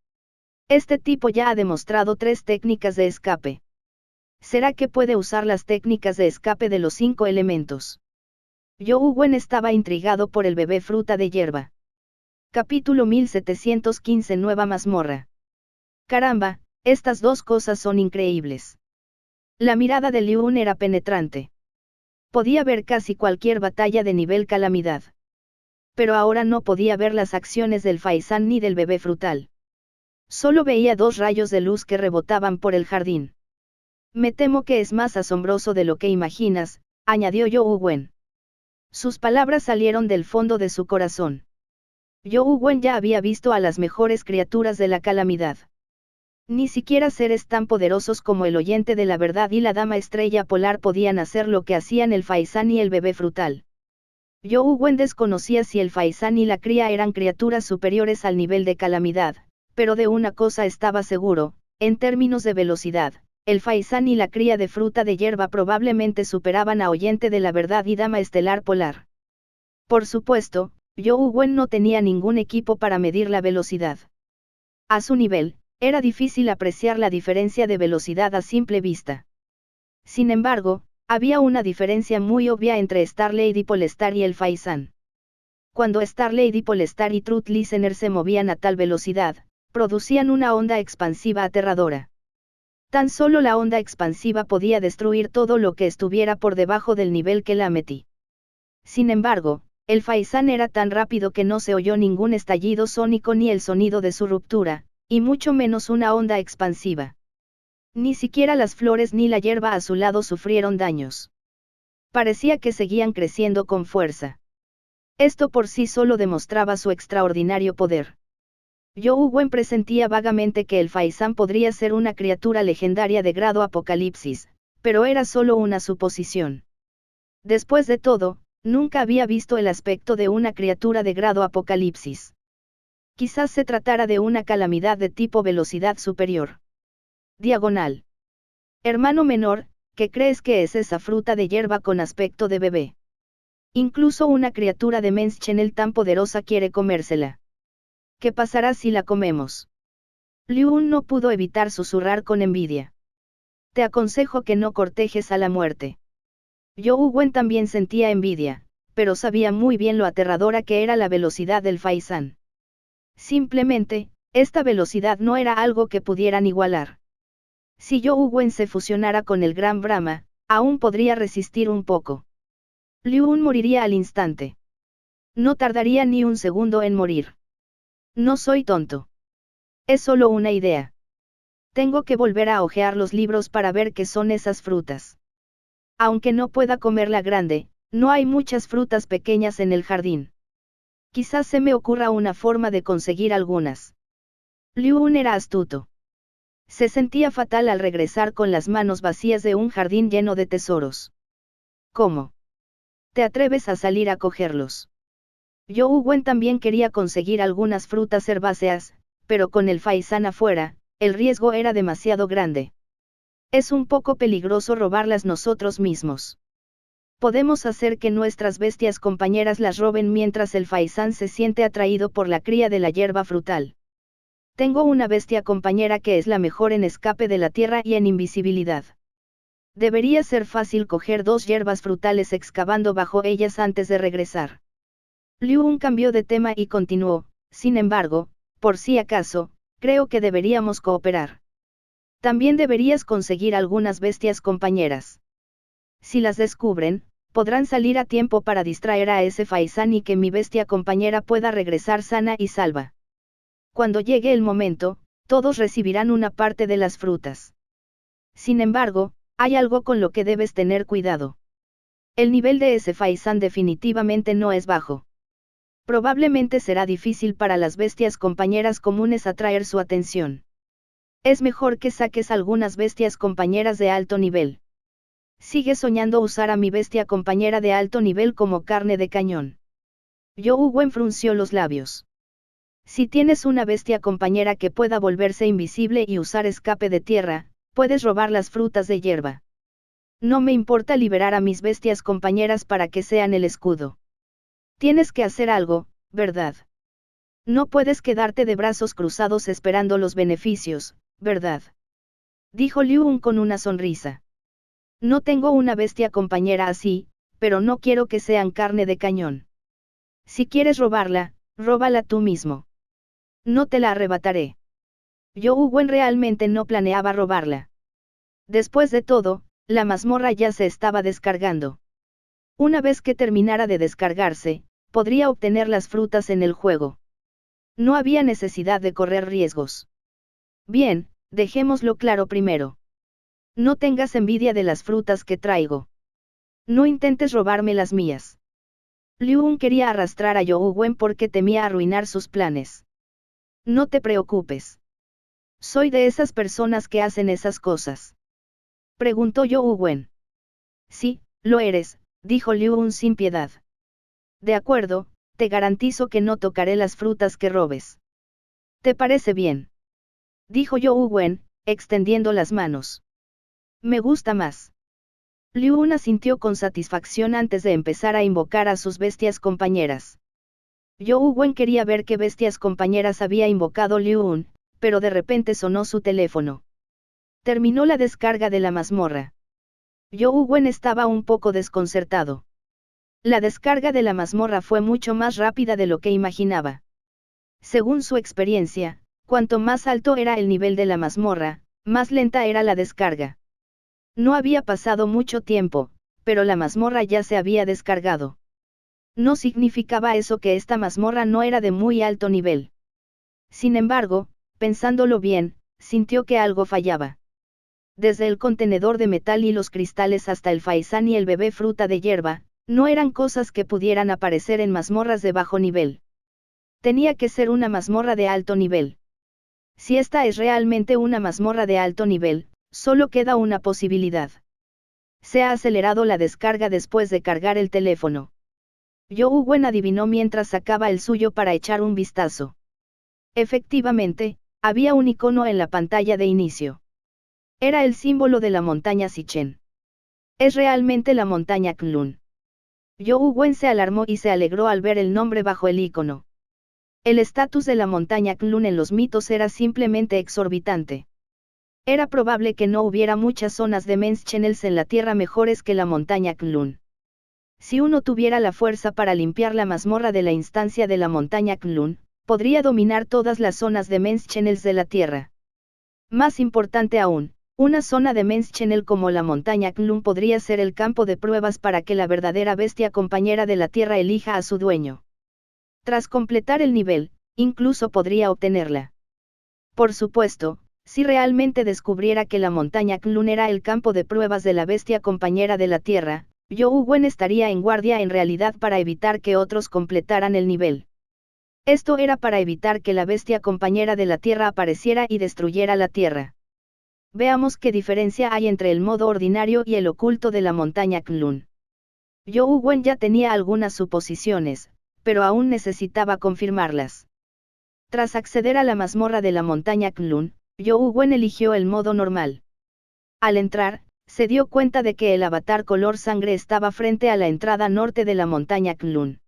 Este tipo ya ha demostrado 3 técnicas de escape. ¿Será que puede usar las técnicas de escape de los 5 elementos? You Wen estaba intrigado por el bebé fruta de hierba. Capítulo 1715 Nueva mazmorra. Caramba, estas dos cosas son increíbles. La mirada de Liu era penetrante. Podía ver casi cualquier batalla de nivel calamidad. Pero ahora no podía ver las acciones del faisán ni del bebé frutal. Solo veía dos rayos de luz que rebotaban por el jardín. Me temo que es más asombroso de lo que imaginas, añadió Youwen Wen. Sus palabras salieron del fondo de su corazón. Youwen Wen ya había visto a las mejores criaturas de la calamidad. Ni siquiera seres tan poderosos como el oyente de la verdad y la dama estrella polar podían hacer lo que hacían el faisán y el bebé frutal. Youwen Wen desconocía si el faisán y la cría eran criaturas superiores al nivel de calamidad, pero de una cosa estaba seguro, en términos de velocidad, el faisán y la cría de fruta de hierba probablemente superaban a oyente de la verdad y dama estelar polar. Por supuesto, Youwen Wen no tenía ningún equipo para medir la velocidad. A su nivel, era difícil apreciar la diferencia de velocidad a simple vista. Sin embargo, había una diferencia muy obvia entre Starlady Polestar y el faisán. Cuando Starlady Polestar y Truth Listener se movían a tal velocidad, producían una onda expansiva aterradora. Tan solo la onda expansiva podía destruir todo lo que estuviera por debajo del nivel que la metí. Sin embargo, el faisán era tan rápido que no se oyó ningún estallido sónico ni el sonido de su ruptura, y mucho menos una onda expansiva. Ni siquiera las flores ni la hierba a su lado sufrieron daños. Parecía que seguían creciendo con fuerza. Esto por sí solo demostraba su extraordinario poder. Youwen Wen presentía vagamente que el faisán podría ser una criatura legendaria de grado apocalipsis, pero era solo una suposición. Después de todo, nunca había visto el aspecto de una criatura de grado apocalipsis. Quizás se tratara de una calamidad de tipo velocidad superior. Diagonal. Hermano menor, ¿qué crees que es esa fruta de hierba con aspecto de bebé? Incluso una criatura de Menschenel tan poderosa quiere comérsela. ¿Qué pasará si la comemos? Liu no pudo evitar susurrar con envidia. Te aconsejo que no cortejes a la muerte. Youwen Wen también sentía envidia, pero sabía muy bien lo aterradora que era la velocidad del faisán. Simplemente, esta velocidad no era algo que pudieran igualar. Si Youwen Wen se fusionara con el Gran Brahma, aún podría resistir un poco. Liu moriría al instante. No tardaría ni un segundo en morir. No soy tonto. Es solo una idea. Tengo que volver a hojear los libros para ver qué son esas frutas. Aunque no pueda comer la grande, no hay muchas frutas pequeñas en el jardín. Quizás se me ocurra una forma de conseguir algunas. Liu era astuto. Se sentía fatal al regresar con las manos vacías de un jardín lleno de tesoros. ¿Cómo? ¿Te atreves a salir a cogerlos? Youwen Wen también quería conseguir algunas frutas herbáceas, pero con el faisán afuera, el riesgo era demasiado grande. Es un poco peligroso robarlas nosotros mismos. Podemos hacer que nuestras bestias compañeras las roben mientras el faisán se siente atraído por la cría de la hierba frutal. Tengo una bestia compañera que es la mejor en escape de la tierra y en invisibilidad. Debería ser fácil coger dos hierbas frutales excavando bajo ellas antes de regresar. Liu cambió de tema y continuó, sin embargo, por si acaso, creo que deberíamos cooperar. También deberías conseguir algunas bestias compañeras. Si las descubren, podrán salir a tiempo para distraer a ese faisán y que mi bestia compañera pueda regresar sana y salva. Cuando llegue el momento, todos recibirán una parte de las frutas. Sin embargo, hay algo con lo que debes tener cuidado. El nivel de ese faisán definitivamente no es bajo. Probablemente será difícil para las bestias compañeras comunes atraer su atención. Es mejor que saques algunas bestias compañeras de alto nivel. Sigue soñando usar a mi bestia compañera de alto nivel como carne de cañón. Youwen Wen frunció los labios. Si tienes una bestia compañera que pueda volverse invisible y usar escape de tierra, puedes robar las frutas de hierba. No me importa liberar a mis bestias compañeras para que sean el escudo. Tienes que hacer algo, ¿verdad? No puedes quedarte de brazos cruzados esperando los beneficios, ¿verdad? Dijo Liu con una sonrisa. No tengo una bestia compañera así, pero no quiero que sean carne de cañón. Si quieres robarla, Róbala tú mismo. No te la arrebataré. You Wen realmente no planeaba robarla. Después de todo, la mazmorra ya se estaba descargando. Una vez que terminara de descargarse, podría obtener las frutas en el juego. No había necesidad de correr riesgos. Bien, dejémoslo claro primero. No tengas envidia de las frutas que traigo. No intentes robarme las mías. Liu Un quería arrastrar a You Wen porque temía arruinar sus planes. No te preocupes. Soy de esas personas que hacen esas cosas. Preguntó You Wen. Sí, lo eres, dijo Liu Un sin piedad. De acuerdo, te garantizo que no tocaré las frutas que robes. ¿Te parece bien? Dijo You Wen, extendiendo las manos. Me gusta más. Liu Un asintió con satisfacción antes de empezar a invocar a sus bestias compañeras. You Wen quería ver qué bestias compañeras había invocado Liu Un, pero de repente sonó su teléfono. Terminó la descarga de la mazmorra. You Wen estaba un poco desconcertado. La descarga de la mazmorra fue mucho más rápida de lo que imaginaba. Según su experiencia, cuanto más alto era el nivel de la mazmorra, más lenta era la descarga. No había pasado mucho tiempo, pero la mazmorra ya se había descargado. No significaba eso que esta mazmorra no era de muy alto nivel. Sin embargo, pensándolo bien, sintió que algo fallaba. Desde el contenedor de metal y los cristales hasta el faisán y el bebé fruta de hierba, no eran cosas que pudieran aparecer en mazmorras de bajo nivel. Tenía que ser una mazmorra de alto nivel. Si esta es realmente una mazmorra de alto nivel, solo queda una posibilidad. Se ha acelerado la descarga después de cargar el teléfono. You Wen adivinó mientras sacaba el suyo para echar un vistazo. Efectivamente, había un icono en la pantalla de inicio. Era el símbolo de la montaña Sichen. Es realmente la montaña Kunlun. You Wen se alarmó y se alegró al ver el nombre bajo el icono. El estatus de la montaña Kunlun en los mitos era simplemente exorbitante. Era probable que no hubiera muchas zonas de Mens Channels en la Tierra mejores que la montaña Kunlun. Si uno tuviera la fuerza para limpiar la mazmorra de la instancia de la montaña Kunlun, podría dominar todas las zonas de Mens Channels de la Tierra. Más importante aún, una zona de Mens Channel como la montaña Kunlun podría ser el campo de pruebas para que la verdadera bestia compañera de la Tierra elija a su dueño. Tras completar el nivel, incluso podría obtenerla. Por supuesto, si realmente descubriera que la montaña Kunlun era el campo de pruebas de la bestia compañera de la Tierra, You Wen estaría en guardia en realidad para evitar que otros completaran el nivel. Esto era para evitar que la bestia compañera de la Tierra apareciera y destruyera la Tierra. Veamos qué diferencia hay entre el modo ordinario y el oculto de la montaña Kunlun. You Wen ya tenía algunas suposiciones, pero aún necesitaba confirmarlas. Tras acceder a la mazmorra de la montaña Kunlun, You Wen eligió el modo normal. Al entrar, se dio cuenta de que el avatar color sangre estaba frente a la entrada norte de la montaña Kunlun.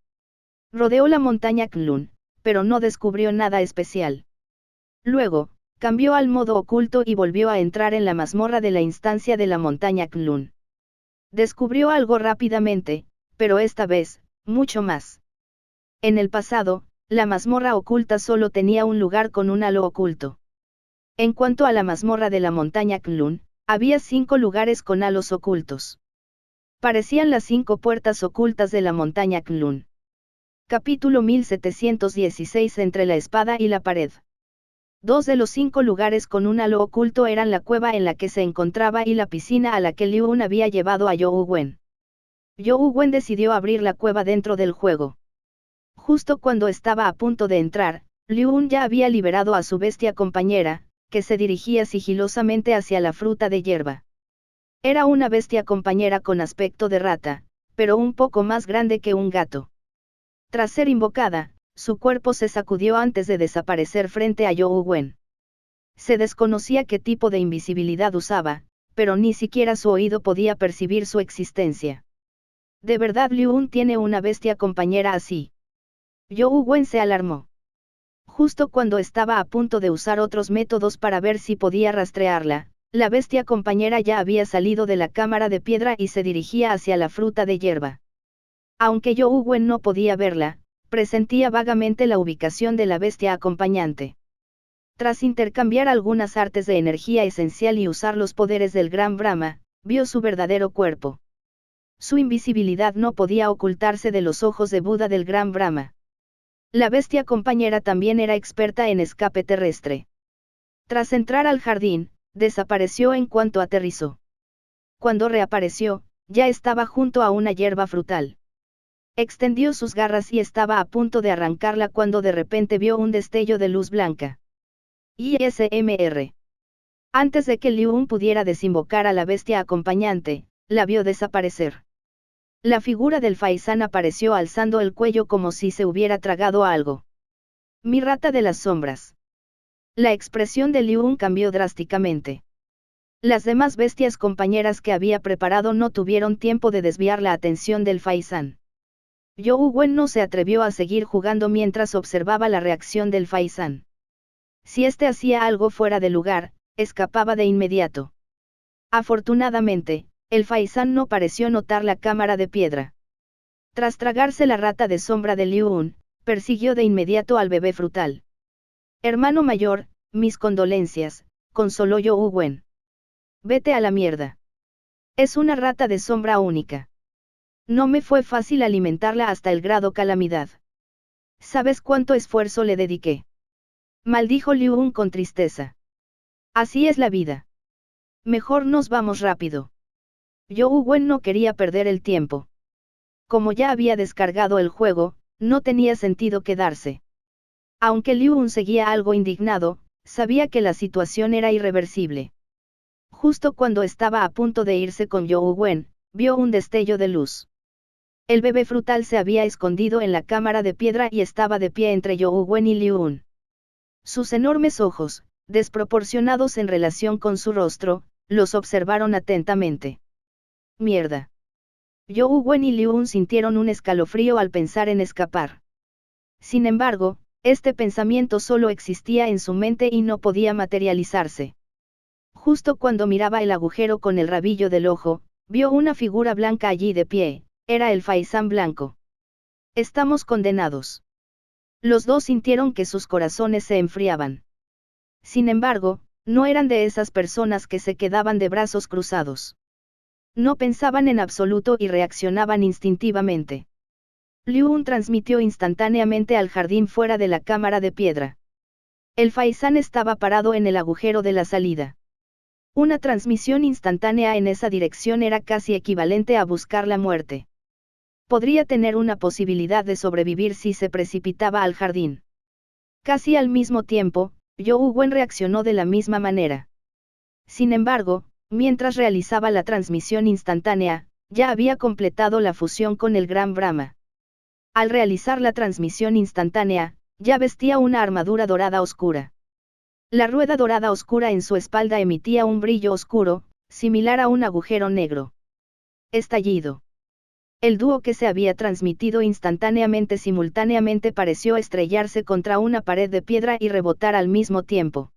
Rodeó la montaña Kunlun, pero no descubrió nada especial. Luego, cambió al modo oculto y volvió a entrar en la mazmorra de la instancia de la montaña Kunlun. Descubrió algo rápidamente, pero esta vez, mucho más. En el pasado, la mazmorra oculta solo tenía un lugar con un halo oculto. En cuanto a la mazmorra de la montaña Kunlun, había 5 lugares con halos ocultos. Parecían las 5 puertas ocultas de la montaña Kunlun. Capítulo 1716 Entre la espada y la pared. 2 de los 5 lugares con un halo oculto eran la cueva en la que se encontraba y la piscina a la que Liu Un había llevado a You Wen. You Wen decidió abrir la cueva dentro del juego. Justo cuando estaba a punto de entrar, Liu Un ya había liberado a su bestia compañera, que se dirigía sigilosamente hacia la fruta de hierba. Era una bestia compañera con aspecto de rata, pero un poco más grande que un gato. Tras ser invocada, su cuerpo se sacudió antes de desaparecer frente a You Wen. Se desconocía qué tipo de invisibilidad usaba, pero ni siquiera su oído podía percibir su existencia. ¿De verdad Liu Un tiene una bestia compañera así? You Wen se alarmó. Justo cuando estaba a punto de usar otros métodos para ver si podía rastrearla, la bestia compañera ya había salido de la cámara de piedra y se dirigía hacia la fruta de hierba. Aunque You Wen no podía verla, presentía vagamente la ubicación de la bestia acompañante. Tras intercambiar algunas artes de energía esencial y usar los poderes del Gran Brahma, vio su verdadero cuerpo. Su invisibilidad no podía ocultarse de los ojos de Buda del Gran Brahma. La bestia compañera también era experta en escape terrestre. Tras entrar al jardín, desapareció en cuanto aterrizó. Cuando reapareció, ya estaba junto a una hierba frutal. Extendió sus garras y estaba a punto de arrancarla cuando de repente vio un destello de luz blanca. ISMR. Antes de que Liu pudiera desinvocar a la bestia acompañante, la vio desaparecer. La figura del faisán apareció alzando el cuello como si se hubiera tragado algo. Mi rata de las sombras. La expresión de Liu cambió drásticamente. Las demás bestias compañeras que había preparado no tuvieron tiempo de desviar la atención del faisán. Zhou Wen no se atrevió a seguir jugando mientras observaba la reacción del faisán. Si éste hacía algo fuera de lugar, escapaba de inmediato. Afortunadamente, el faisán no pareció notar la cámara de piedra. Tras tragarse la rata de sombra de Liu, persiguió de inmediato al bebé frutal. Hermano mayor, mis condolencias, consoló Zhou Wen. Vete a la mierda. Es una rata de sombra única. No me fue fácil alimentarla hasta el grado calamidad. ¿Sabes cuánto esfuerzo le dediqué? Maldijo Liu con tristeza. Así es la vida. Mejor nos vamos rápido. Zhou Wen no quería perder el tiempo. Como ya había descargado el juego, no tenía sentido quedarse. Aunque Liu seguía algo indignado, sabía que la situación era irreversible. Justo cuando estaba a punto de irse con Zhou Wen, vio un destello de luz. El bebé frutal se había escondido en la cámara de piedra y estaba de pie entre Zhou Wen y Liu. Sus enormes ojos, desproporcionados en relación con su rostro, los observaron atentamente. Mierda. Zhou Wen y Liu sintieron un escalofrío al pensar en escapar. Sin embargo, este pensamiento solo existía en su mente y no podía materializarse. Justo cuando miraba el agujero con el rabillo del ojo, vio una figura blanca allí de pie, era el faisán blanco. Estamos condenados. Los dos sintieron que sus corazones se enfriaban. Sin embargo, no eran de esas personas que se quedaban de brazos cruzados. No pensaban en absoluto y reaccionaban instintivamente. Liu transmitió instantáneamente al jardín fuera de la cámara de piedra. El faisán estaba parado en el agujero de la salida. Una transmisión instantánea en esa dirección era casi equivalente a buscar la muerte. Podría tener una posibilidad de sobrevivir si se precipitaba al jardín. Casi al mismo tiempo, Zhou Wen reaccionó de la misma manera. Sin embargo, mientras realizaba la transmisión instantánea, ya había completado la fusión con el Gran Brahma. Al realizar la transmisión instantánea, ya vestía una armadura dorada oscura. La rueda dorada oscura en su espalda emitía un brillo oscuro, similar a un agujero negro. Estallido. El dúo que se había transmitido simultáneamente pareció estrellarse contra una pared de piedra y rebotar al mismo tiempo.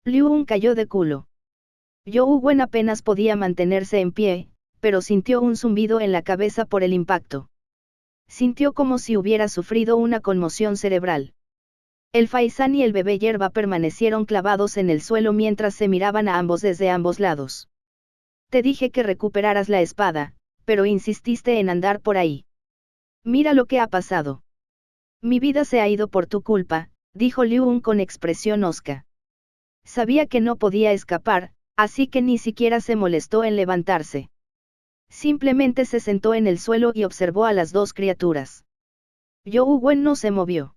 Liu cayó de culo. Zhou Wen apenas podía mantenerse en pie, pero sintió un zumbido en la cabeza por el impacto. Sintió como si hubiera sufrido una conmoción cerebral. El faisán y el bebé hierba permanecieron clavados en el suelo mientras se miraban a ambos desde ambos lados. Te dije que recuperaras la espada, pero insististe en andar por ahí. Mira lo que ha pasado. Mi vida se ha ido por tu culpa, dijo Liu con expresión hosca. Sabía que no podía escapar, así que ni siquiera se molestó en levantarse. Simplemente se sentó en el suelo y observó a las dos criaturas. Zhou Wen no se movió.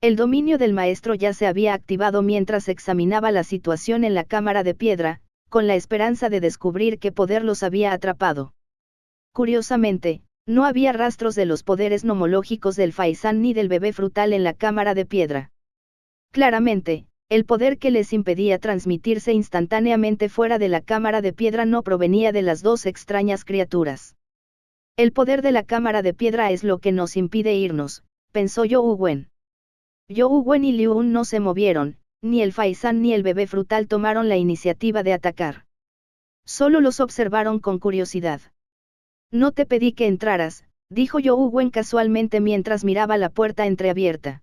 El dominio del maestro ya se había activado mientras examinaba la situación en la cámara de piedra, con la esperanza de descubrir qué poder los había atrapado. Curiosamente, no había rastros de los poderes nomológicos del faisán ni del bebé frutal en la cámara de piedra. Claramente, el poder que les impedía transmitirse instantáneamente fuera de la cámara de piedra no provenía de las dos extrañas criaturas. El poder de la cámara de piedra es lo que nos impide irnos, pensó Zhou Wen. Zhou Wen y Liu no se movieron, ni el faisán ni el bebé frutal tomaron la iniciativa de atacar. Solo los observaron con curiosidad. No te pedí que entraras, dijo You Wen casualmente mientras miraba la puerta entreabierta.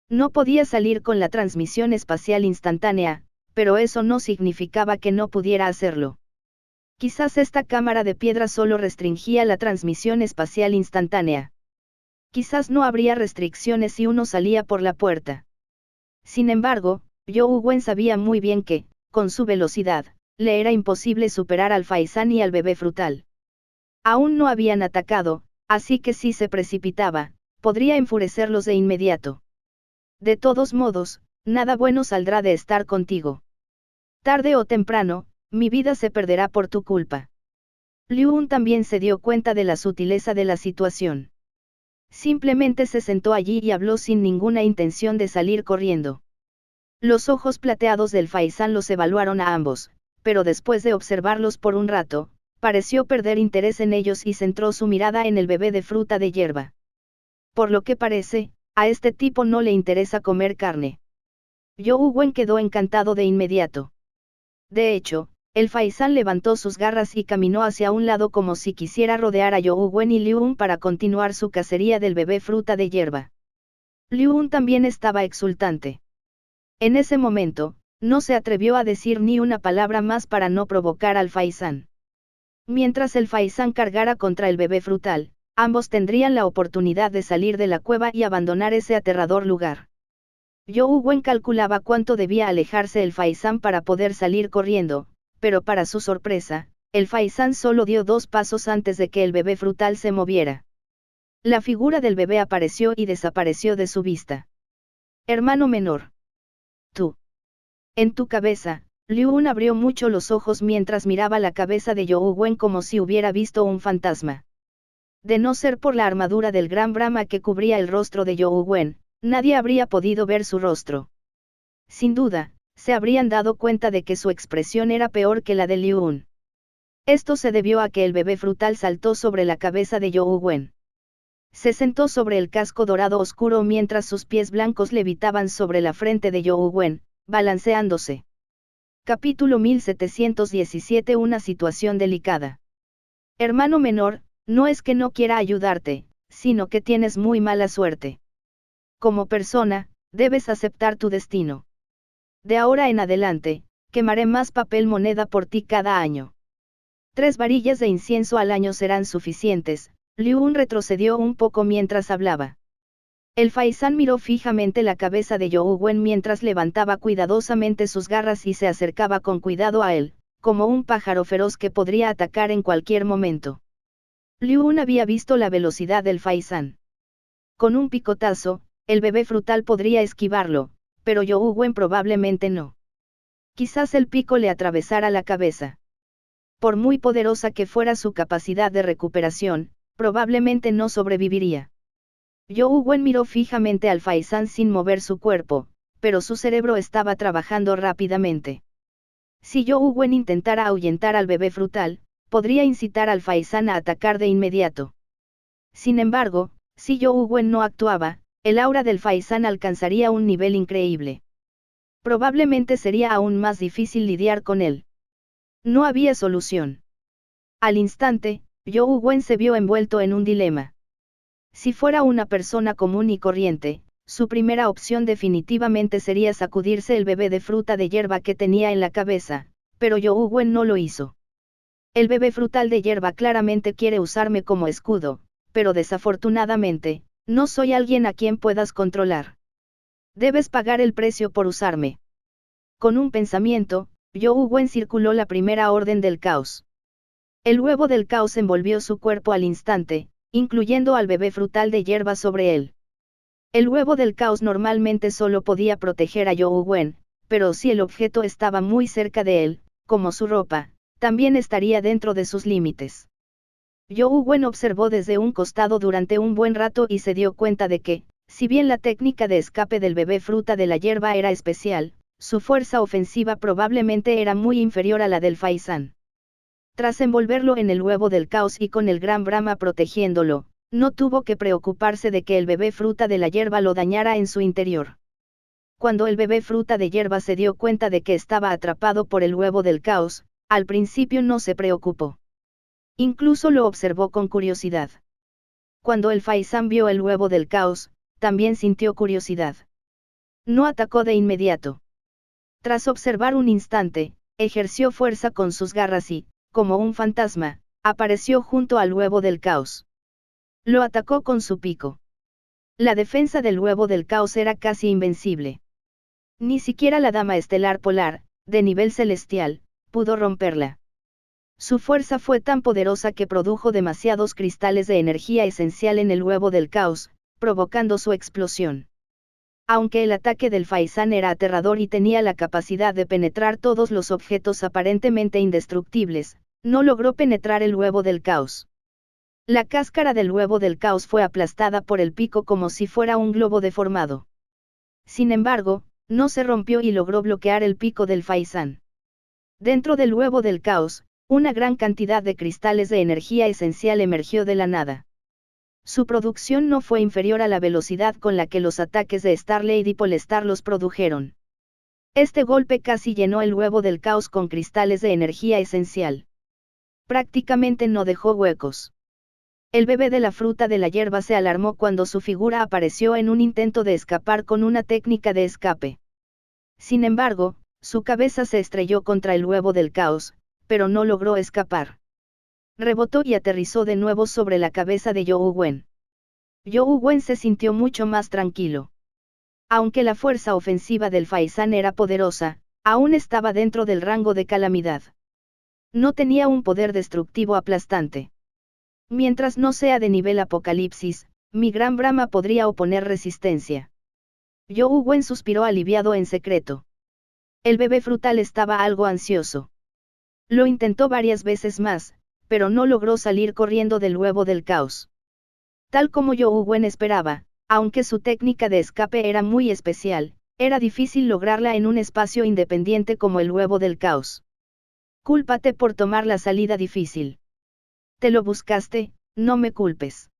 No podía salir con la transmisión espacial instantánea, pero eso no significaba que no pudiera hacerlo. Quizás esta cámara de piedra solo restringía la transmisión espacial instantánea. Quizás no habría restricciones si uno salía por la puerta. Sin embargo, You Wen sabía muy bien que, con su velocidad, le era imposible superar al faisán y al bebé frutal. Aún no habían atacado, así que si se precipitaba, podría enfurecerlos de inmediato. De todos modos, nada bueno saldrá de estar contigo. Tarde o temprano, mi vida se perderá por tu culpa. Liu Un también se dio cuenta de la sutileza de la situación. Simplemente se sentó allí y habló sin ninguna intención de salir corriendo. Los ojos plateados del faisán los evaluaron a ambos, pero después de observarlos por un rato, pareció perder interés en ellos y centró su mirada en el bebé de fruta de hierba. Por lo que parece, a este tipo no le interesa comer carne. You Wen quedó encantado de inmediato. De hecho, el faisán levantó sus garras y caminó hacia un lado como si quisiera rodear a You Wen y Liu Un para continuar su cacería del bebé fruta de hierba. Liu Un también estaba exultante. En ese momento, no se atrevió a decir ni una palabra más para no provocar al faisán. Mientras el faisán cargara contra el bebé frutal, ambos tendrían la oportunidad de salir de la cueva y abandonar ese aterrador lugar. You Wen calculaba cuánto debía alejarse el faisán para poder salir corriendo, pero para su sorpresa, el faisán solo dio 2 pasos antes de que el bebé frutal se moviera. La figura del bebé apareció y desapareció de su vista. Hermano menor. Tú. En tu cabeza, Liu Un abrió mucho los ojos mientras miraba la cabeza de You Wen como si hubiera visto un fantasma. De no ser por la armadura del gran Brahma que cubría el rostro de You Wen, nadie habría podido ver su rostro. Sin duda, se habrían dado cuenta de que su expresión era peor que la de Liu Un. Esto se debió a que el bebé frutal saltó sobre la cabeza de You Wen. Se sentó sobre el casco dorado oscuro mientras sus pies blancos levitaban sobre la frente de You Wen, balanceándose. Capítulo 1717. Una situación delicada. Hermano menor, no es que no quiera ayudarte, sino que tienes muy mala suerte. Como persona, debes aceptar tu destino. De ahora en adelante, quemaré más papel moneda por ti cada año. 3 varillas de incienso al año serán suficientes. Liu Un retrocedió un poco mientras hablaba. El faisán miró fijamente la cabeza de You Wen mientras levantaba cuidadosamente sus garras y se acercaba con cuidado a él, como un pájaro feroz que podría atacar en cualquier momento. Liu Un había visto la velocidad del faisán. Con un picotazo, el bebé frutal podría esquivarlo, pero You Wen probablemente no. Quizás el pico le atravesara la cabeza. Por muy poderosa que fuera su capacidad de recuperación, probablemente no sobreviviría. You Wen miró fijamente al faisán sin mover su cuerpo, pero su cerebro estaba trabajando rápidamente. Si You Wen intentara ahuyentar al bebé frutal, podría incitar al faisán a atacar de inmediato. Sin embargo, si You Wen no actuaba, el aura del faisán alcanzaría un nivel increíble. Probablemente sería aún más difícil lidiar con él. No había solución. Al instante, You Wen se vio envuelto en un dilema. Si fuera una persona común y corriente, su primera opción definitivamente sería sacudirse el bebé de fruta de hierba que tenía en la cabeza, pero You Wen no lo hizo. El bebé frutal de hierba claramente quiere usarme como escudo, pero desafortunadamente, no soy alguien a quien puedas controlar. Debes pagar el precio por usarme. Con un pensamiento, You Wen circuló la primera orden del caos. El huevo del caos envolvió su cuerpo al instante, incluyendo al bebé frutal de hierba sobre él. El huevo del caos normalmente solo podía proteger a You Wen, pero si el objeto estaba muy cerca de él, como su ropa, también estaría dentro de sus límites. You Wen observó desde un costado durante un buen rato y se dio cuenta de que, si bien la técnica de escape del bebé fruta de la hierba era especial, su fuerza ofensiva probablemente era muy inferior a la del faisán. Tras envolverlo en el huevo del caos y con el gran Brahma protegiéndolo, no tuvo que preocuparse de que el bebé fruta de la hierba lo dañara en su interior. Cuando el bebé fruta de hierba se dio cuenta de que estaba atrapado por el huevo del caos, al principio no se preocupó. Incluso lo observó con curiosidad. Cuando el faisán vio el huevo del caos, también sintió curiosidad. No atacó de inmediato. Tras observar un instante, ejerció fuerza con sus garras y, como un fantasma, apareció junto al huevo del caos. Lo atacó con su pico. La defensa del huevo del caos era casi invencible. Ni siquiera la dama estelar polar, de nivel celestial, pudo romperla. Su fuerza fue tan poderosa que produjo demasiados cristales de energía esencial en el huevo del caos, provocando su explosión. Aunque el ataque del faisán era aterrador y tenía la capacidad de penetrar todos los objetos aparentemente indestructibles, no logró penetrar el huevo del caos. La cáscara del huevo del caos fue aplastada por el pico como si fuera un globo deformado. Sin embargo, no se rompió y logró bloquear el pico del faisán. Dentro del huevo del caos, una gran cantidad de cristales de energía esencial emergió de la nada. Su producción no fue inferior a la velocidad con la que los ataques de Starlight y Polestar los produjeron. Este golpe casi llenó el huevo del caos con cristales de energía esencial. Prácticamente no dejó huecos. El bebé de la fruta de la hierba se alarmó cuando su figura apareció en un intento de escapar con una técnica de escape. Sin embargo, su cabeza se estrelló contra el huevo del caos, pero no logró escapar. Rebotó y aterrizó de nuevo sobre la cabeza de Zhou Wen. Zhou Wen se sintió mucho más tranquilo. Aunque la fuerza ofensiva del faisán era poderosa, aún estaba dentro del rango de calamidad. No tenía un poder destructivo aplastante. Mientras no sea de nivel apocalipsis, mi gran Brahma podría oponer resistencia. Zhou Wen suspiró aliviado en secreto. El bebé frutal estaba algo ansioso. Lo intentó varias veces más, pero no logró salir corriendo del huevo del caos. Tal como Zhou Wen esperaba, aunque su técnica de escape era muy especial, era difícil lograrla en un espacio independiente como el huevo del caos. Cúlpate por tomar la salida difícil. Te lo buscaste, no me culpes.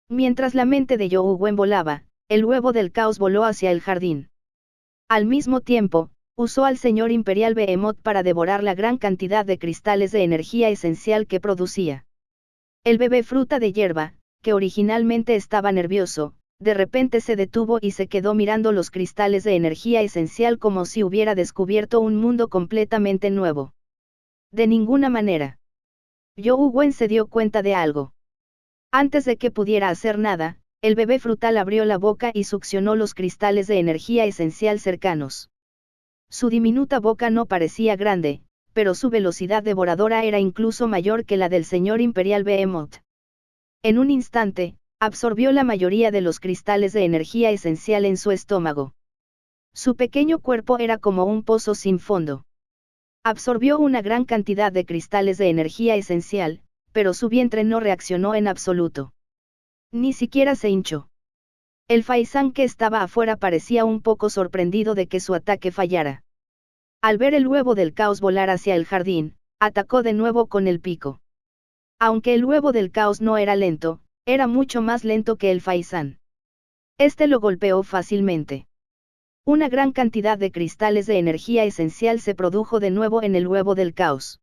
Mientras la mente de Zhou Wen volaba, el huevo del caos voló hacia el jardín. Al mismo tiempo, usó al señor imperial Behemoth para devorar la gran cantidad de cristales de energía esencial que producía. El bebé fruta de hierba, que originalmente estaba nervioso, de repente se detuvo y se quedó mirando los cristales de energía esencial como si hubiera descubierto un mundo completamente nuevo. De ninguna manera. Zhou Wen se dio cuenta de algo. Antes de que pudiera hacer nada, el bebé frutal abrió la boca y succionó los cristales de energía esencial cercanos. Su diminuta boca no parecía grande, pero su velocidad devoradora era incluso mayor que la del señor imperial Behemoth. En un instante, absorbió la mayoría de los cristales de energía esencial en su estómago. Su pequeño cuerpo era como un pozo sin fondo. Absorbió una gran cantidad de cristales de energía esencial, pero su vientre no reaccionó en absoluto. Ni siquiera se hinchó. El faisán que estaba afuera parecía un poco sorprendido de que su ataque fallara. Al ver el huevo del caos volar hacia el jardín, atacó de nuevo con el pico. Aunque el huevo del caos no era lento, era mucho más lento que el faisán. Este lo golpeó fácilmente. Una gran cantidad de cristales de energía esencial se produjo de nuevo en el huevo del caos.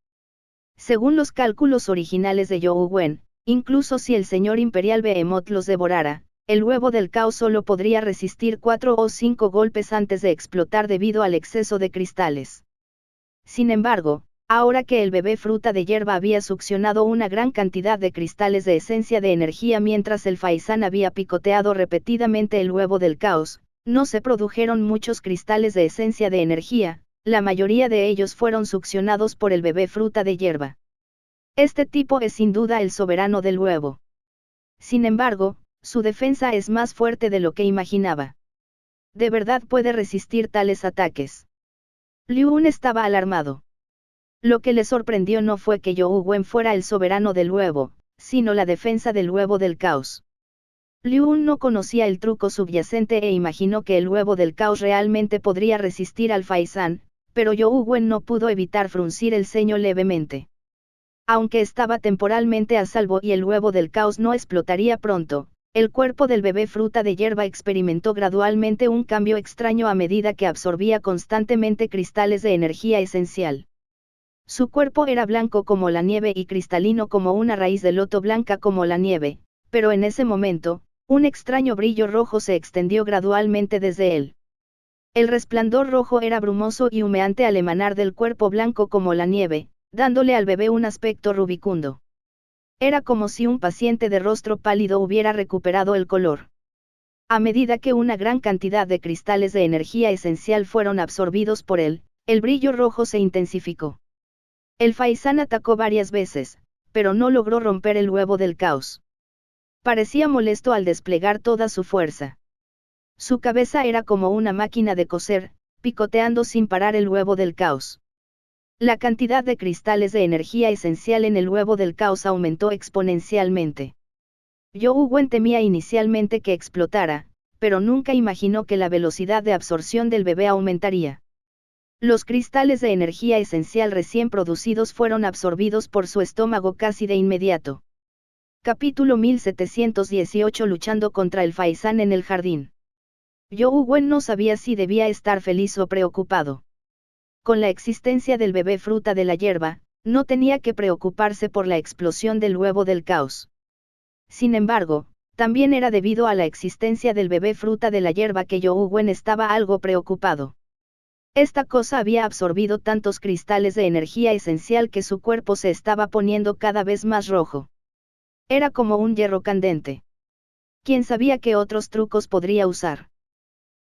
Según los cálculos originales de Zhou Wen, incluso si el señor imperial Behemoth los devorara, el huevo del caos solo podría resistir 4 o 5 golpes antes de explotar debido al exceso de cristales. Sin embargo, ahora que el bebé fruta de hierba había succionado una gran cantidad de cristales de esencia de energía mientras el faisán había picoteado repetidamente el huevo del caos, no se produjeron muchos cristales de esencia de energía, la mayoría de ellos fueron succionados por el bebé fruta de hierba. Este tipo es sin duda el soberano del huevo. Sin embargo, su defensa es más fuerte de lo que imaginaba. ¿De verdad puede resistir tales ataques? Liu Un estaba alarmado. Lo que le sorprendió no fue que Zhou Wen fuera el soberano del huevo, sino la defensa del huevo del caos. Liu Un no conocía el truco subyacente e imaginó que el huevo del caos realmente podría resistir al faisán, pero Zhou Wen no pudo evitar fruncir el ceño levemente. Aunque estaba temporalmente a salvo y el huevo del caos no explotaría pronto, el cuerpo del bebé fruta de hierba experimentó gradualmente un cambio extraño a medida que absorbía constantemente cristales de energía esencial. Su cuerpo era blanco como la nieve y cristalino como una raíz de loto blanca como la nieve, pero en ese momento, un extraño brillo rojo se extendió gradualmente desde él. El resplandor rojo era brumoso y humeante al emanar del cuerpo blanco como la nieve, dándole al bebé un aspecto rubicundo. Era como si un paciente de rostro pálido hubiera recuperado el color. A medida que una gran cantidad de cristales de energía esencial fueron absorbidos por él, el brillo rojo se intensificó. El faisán atacó varias veces, pero no logró romper el huevo del caos. Parecía molesto al desplegar toda su fuerza. Su cabeza era como una máquina de coser, picoteando sin parar el huevo del caos. La cantidad de cristales de energía esencial en el huevo del caos aumentó exponencialmente. Zhou Wen temía inicialmente que explotara, pero nunca imaginó que la velocidad de absorción del bebé aumentaría. Los cristales de energía esencial recién producidos fueron absorbidos por su estómago casi de inmediato. Capítulo 1718 Luchando contra el faisán en el jardín. Zhou Wen no sabía si debía estar feliz o preocupado. Con la existencia del bebé fruta de la hierba, no tenía que preocuparse por la explosión del huevo del caos. Sin embargo, también era debido a la existencia del bebé fruta de la hierba que Zhou Wen estaba algo preocupado. Esta cosa había absorbido tantos cristales de energía esencial que su cuerpo se estaba poniendo cada vez más rojo. Era como un hierro candente. ¿Quién sabía qué otros trucos podría usar?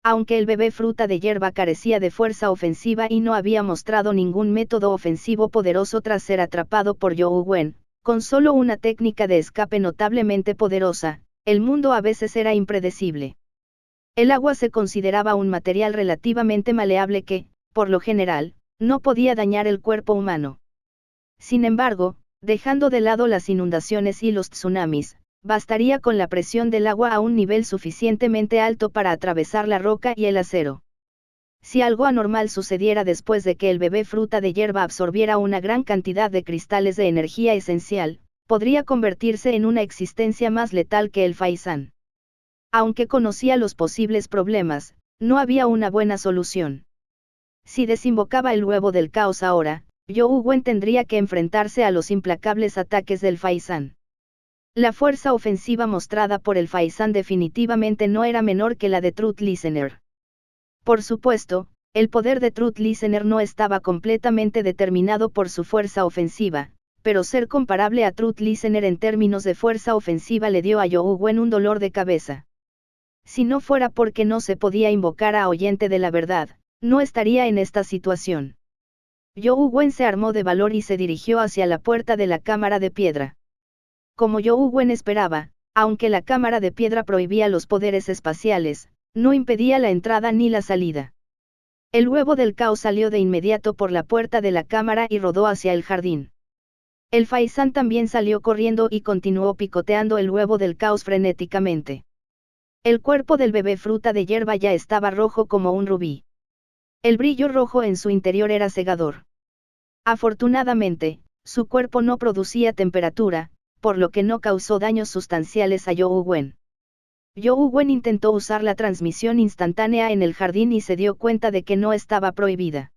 Aunque el bebé fruta de hierba carecía de fuerza ofensiva y no había mostrado ningún método ofensivo poderoso tras ser atrapado por Zhou Wen, con solo una técnica de escape notablemente poderosa, el mundo a veces era impredecible. El agua se consideraba un material relativamente maleable que, por lo general, no podía dañar el cuerpo humano. Sin embargo, dejando de lado las inundaciones y los tsunamis, bastaría con la presión del agua a un nivel suficientemente alto para atravesar la roca y el acero. Si algo anormal sucediera después de que el bebé fruta de hierba absorbiera una gran cantidad de cristales de energía esencial, podría convertirse en una existencia más letal que el faisán. Aunque conocía los posibles problemas, no había una buena solución. Si desinvocaba el huevo del caos ahora, Zhou Wen tendría que enfrentarse a los implacables ataques del faisán. La fuerza ofensiva mostrada por el faisán definitivamente no era menor que la de Truth Listener. Por supuesto, el poder de Truth Listener no estaba completamente determinado por su fuerza ofensiva, pero ser comparable a Truth Listener en términos de fuerza ofensiva le dio a Zhou Wen un dolor de cabeza. Si no fuera porque no se podía invocar a Oyente de la Verdad, no estaría en esta situación. Zhou Wen se armó de valor y se dirigió hacia la puerta de la cámara de piedra. Como Zhou Wen esperaba, aunque la cámara de piedra prohibía los poderes espaciales, no impedía la entrada ni la salida. El huevo del caos salió de inmediato por la puerta de la cámara y rodó hacia el jardín. El faisán también salió corriendo y continuó picoteando el huevo del caos frenéticamente. El cuerpo del bebé fruta de hierba ya estaba rojo como un rubí. El brillo rojo en su interior era cegador. Afortunadamente, su cuerpo no producía temperatura, por lo que no causó daños sustanciales a Zhou Wen. Zhou Wen intentó usar la transmisión instantánea en el jardín y se dio cuenta de que no estaba prohibida.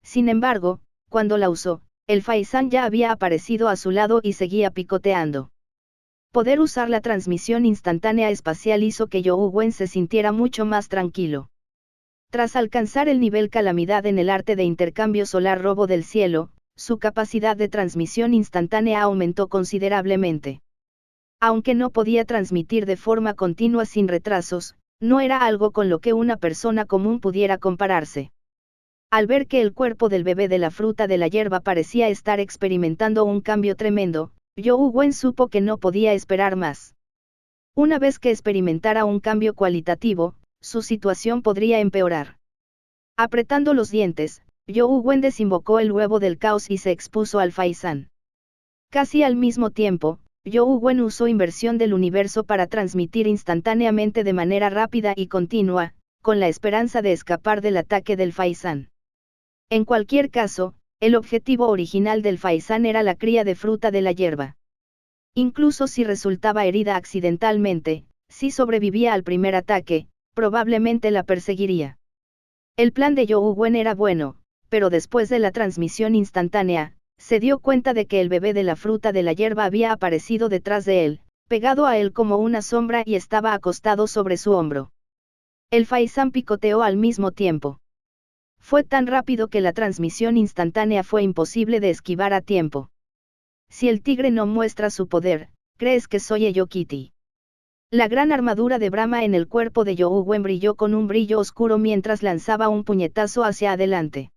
Sin embargo, cuando la usó, el faisán ya había aparecido a su lado y seguía picoteando. Poder usar la transmisión instantánea espacial hizo que Zhou Wen se sintiera mucho más tranquilo. Tras alcanzar el nivel calamidad en el arte de intercambio solar robo del cielo, su capacidad de transmisión instantánea aumentó considerablemente. Aunque no podía transmitir de forma continua sin retrasos, no era algo con lo que una persona común pudiera compararse. Al ver que el cuerpo del bebé de la fruta de la hierba parecía estar experimentando un cambio tremendo, Zhou Wen supo que no podía esperar más. Una vez que experimentara un cambio cualitativo, su situación podría empeorar. Apretando los dientes, Zhou Wen desinvocó el huevo del caos y se expuso al faisán. Casi al mismo tiempo, Zhou Wen usó inversión del universo para transmitir instantáneamente de manera rápida y continua, con la esperanza de escapar del ataque del faisán. En cualquier caso, el objetivo original del faisán era la cría de fruta de la hierba. Incluso si resultaba herida accidentalmente, si sobrevivía al primer ataque, probablemente la perseguiría. El plan de Zhou Wen era bueno, pero después de la transmisión instantánea, se dio cuenta de que el bebé de la fruta de la hierba había aparecido detrás de él, pegado a él como una sombra y estaba acostado sobre su hombro. El faisán picoteó al mismo tiempo. Fue tan rápido que la transmisión instantánea fue imposible de esquivar a tiempo. Si el tigre no muestra su poder, ¿crees que soy Eyokiti? La gran armadura de Brahma en el cuerpo de Youwen brilló con un brillo oscuro mientras lanzaba un puñetazo hacia adelante.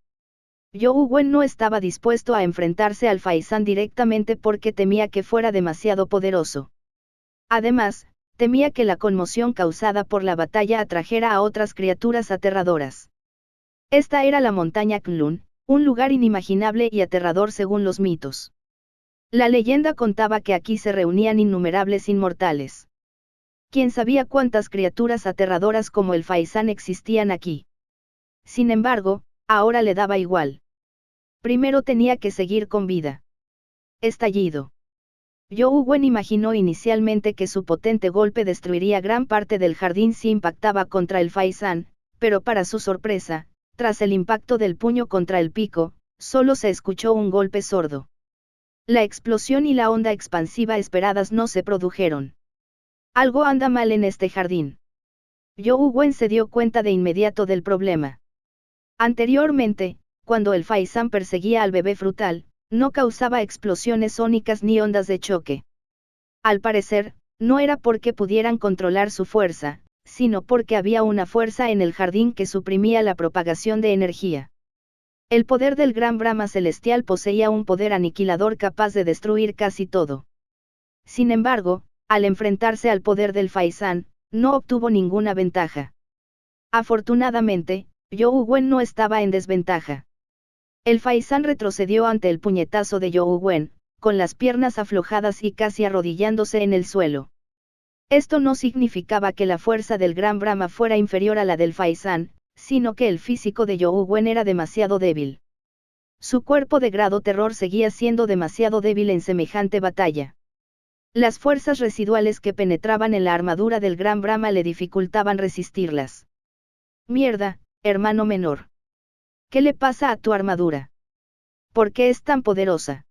Youwen no estaba dispuesto a enfrentarse al faisán directamente porque temía que fuera demasiado poderoso. Además, temía que la conmoción causada por la batalla atrajera a otras criaturas aterradoras. Esta era la montaña Kunlun, un lugar inimaginable y aterrador según los mitos. La leyenda contaba que aquí se reunían innumerables inmortales. ¿Quién sabía cuántas criaturas aterradoras como el faisán existían aquí? Sin embargo, ahora le daba igual. Primero tenía que seguir con vida. Estallido. Youwen imaginó inicialmente que su potente golpe destruiría gran parte del jardín si impactaba contra el faisán, pero para su sorpresa, tras el impacto del puño contra el pico, solo se escuchó un golpe sordo. La explosión y la onda expansiva esperadas no se produjeron. Algo anda mal en este jardín. Youwen se dio cuenta de inmediato del problema. Anteriormente, cuando el faisán perseguía al bebé frutal, no causaba explosiones sónicas ni ondas de choque. Al parecer, no era porque pudieran controlar su fuerza, sino porque había una fuerza en el jardín que suprimía la propagación de energía. El poder del gran Brahma celestial poseía un poder aniquilador capaz de destruir casi todo. Sin embargo, al enfrentarse al poder del faisán, no obtuvo ninguna ventaja. Afortunadamente, Youwen no estaba en desventaja. El faisán retrocedió ante el puñetazo de Youwen, con las piernas aflojadas y casi arrodillándose en el suelo. Esto no significaba que la fuerza del gran Brahma fuera inferior a la del faisán, sino que el físico de Youwen era demasiado débil. Su cuerpo de grado terror seguía siendo demasiado débil en semejante batalla. Las fuerzas residuales que penetraban en la armadura del gran Brahma le dificultaban resistirlas. Mierda, hermano menor. ¿Qué le pasa a tu armadura? ¿Por qué es tan poderosa?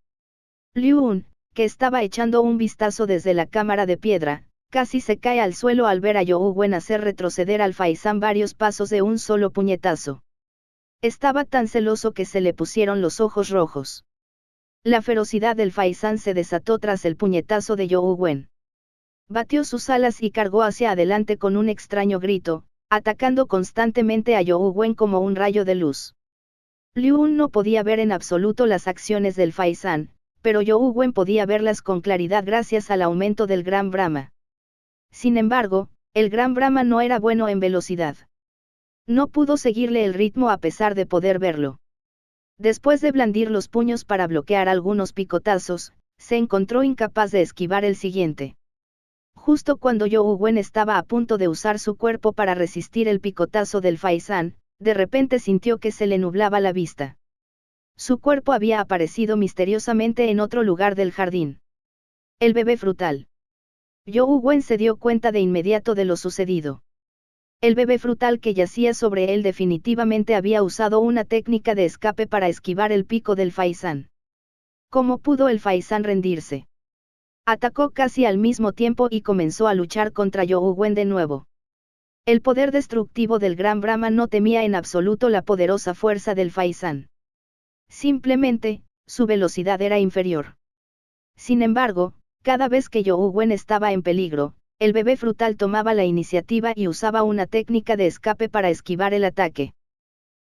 Liu-un, que estaba echando un vistazo desde la cámara de piedra, casi se cae al suelo al ver a Youwen hacer retroceder al faisán varios pasos de un solo puñetazo. Estaba tan celoso que se le pusieron los ojos rojos. La ferocidad del faisán se desató tras el puñetazo de Youwen. Batió sus alas y cargó hacia adelante con un extraño grito, atacando constantemente a Youwen como un rayo de luz. Liu-un no podía ver en absoluto las acciones del faisán, pero Youwen podía verlas con claridad gracias al aumento del gran Brahma. Sin embargo, el gran Brahma no era bueno en velocidad. No pudo seguirle el ritmo a pesar de poder verlo. Después de blandir los puños para bloquear algunos picotazos, se encontró incapaz de esquivar el siguiente. Justo cuando Youwen estaba a punto de usar su cuerpo para resistir el picotazo del faisán, de repente sintió que se le nublaba la vista. Su cuerpo había aparecido misteriosamente en otro lugar del jardín. El bebé frutal. Youwen se dio cuenta de inmediato de lo sucedido. El bebé frutal que yacía sobre él definitivamente había usado una técnica de escape para esquivar el pico del faisán. ¿Cómo pudo el faisán rendirse? Atacó casi al mismo tiempo y comenzó a luchar contra Youwen de nuevo. El poder destructivo del gran Brahma no temía en absoluto la poderosa fuerza del faisán. Simplemente, su velocidad era inferior. Sin embargo, cada vez que Youwen estaba en peligro, el bebé frutal tomaba la iniciativa y usaba una técnica de escape para esquivar el ataque.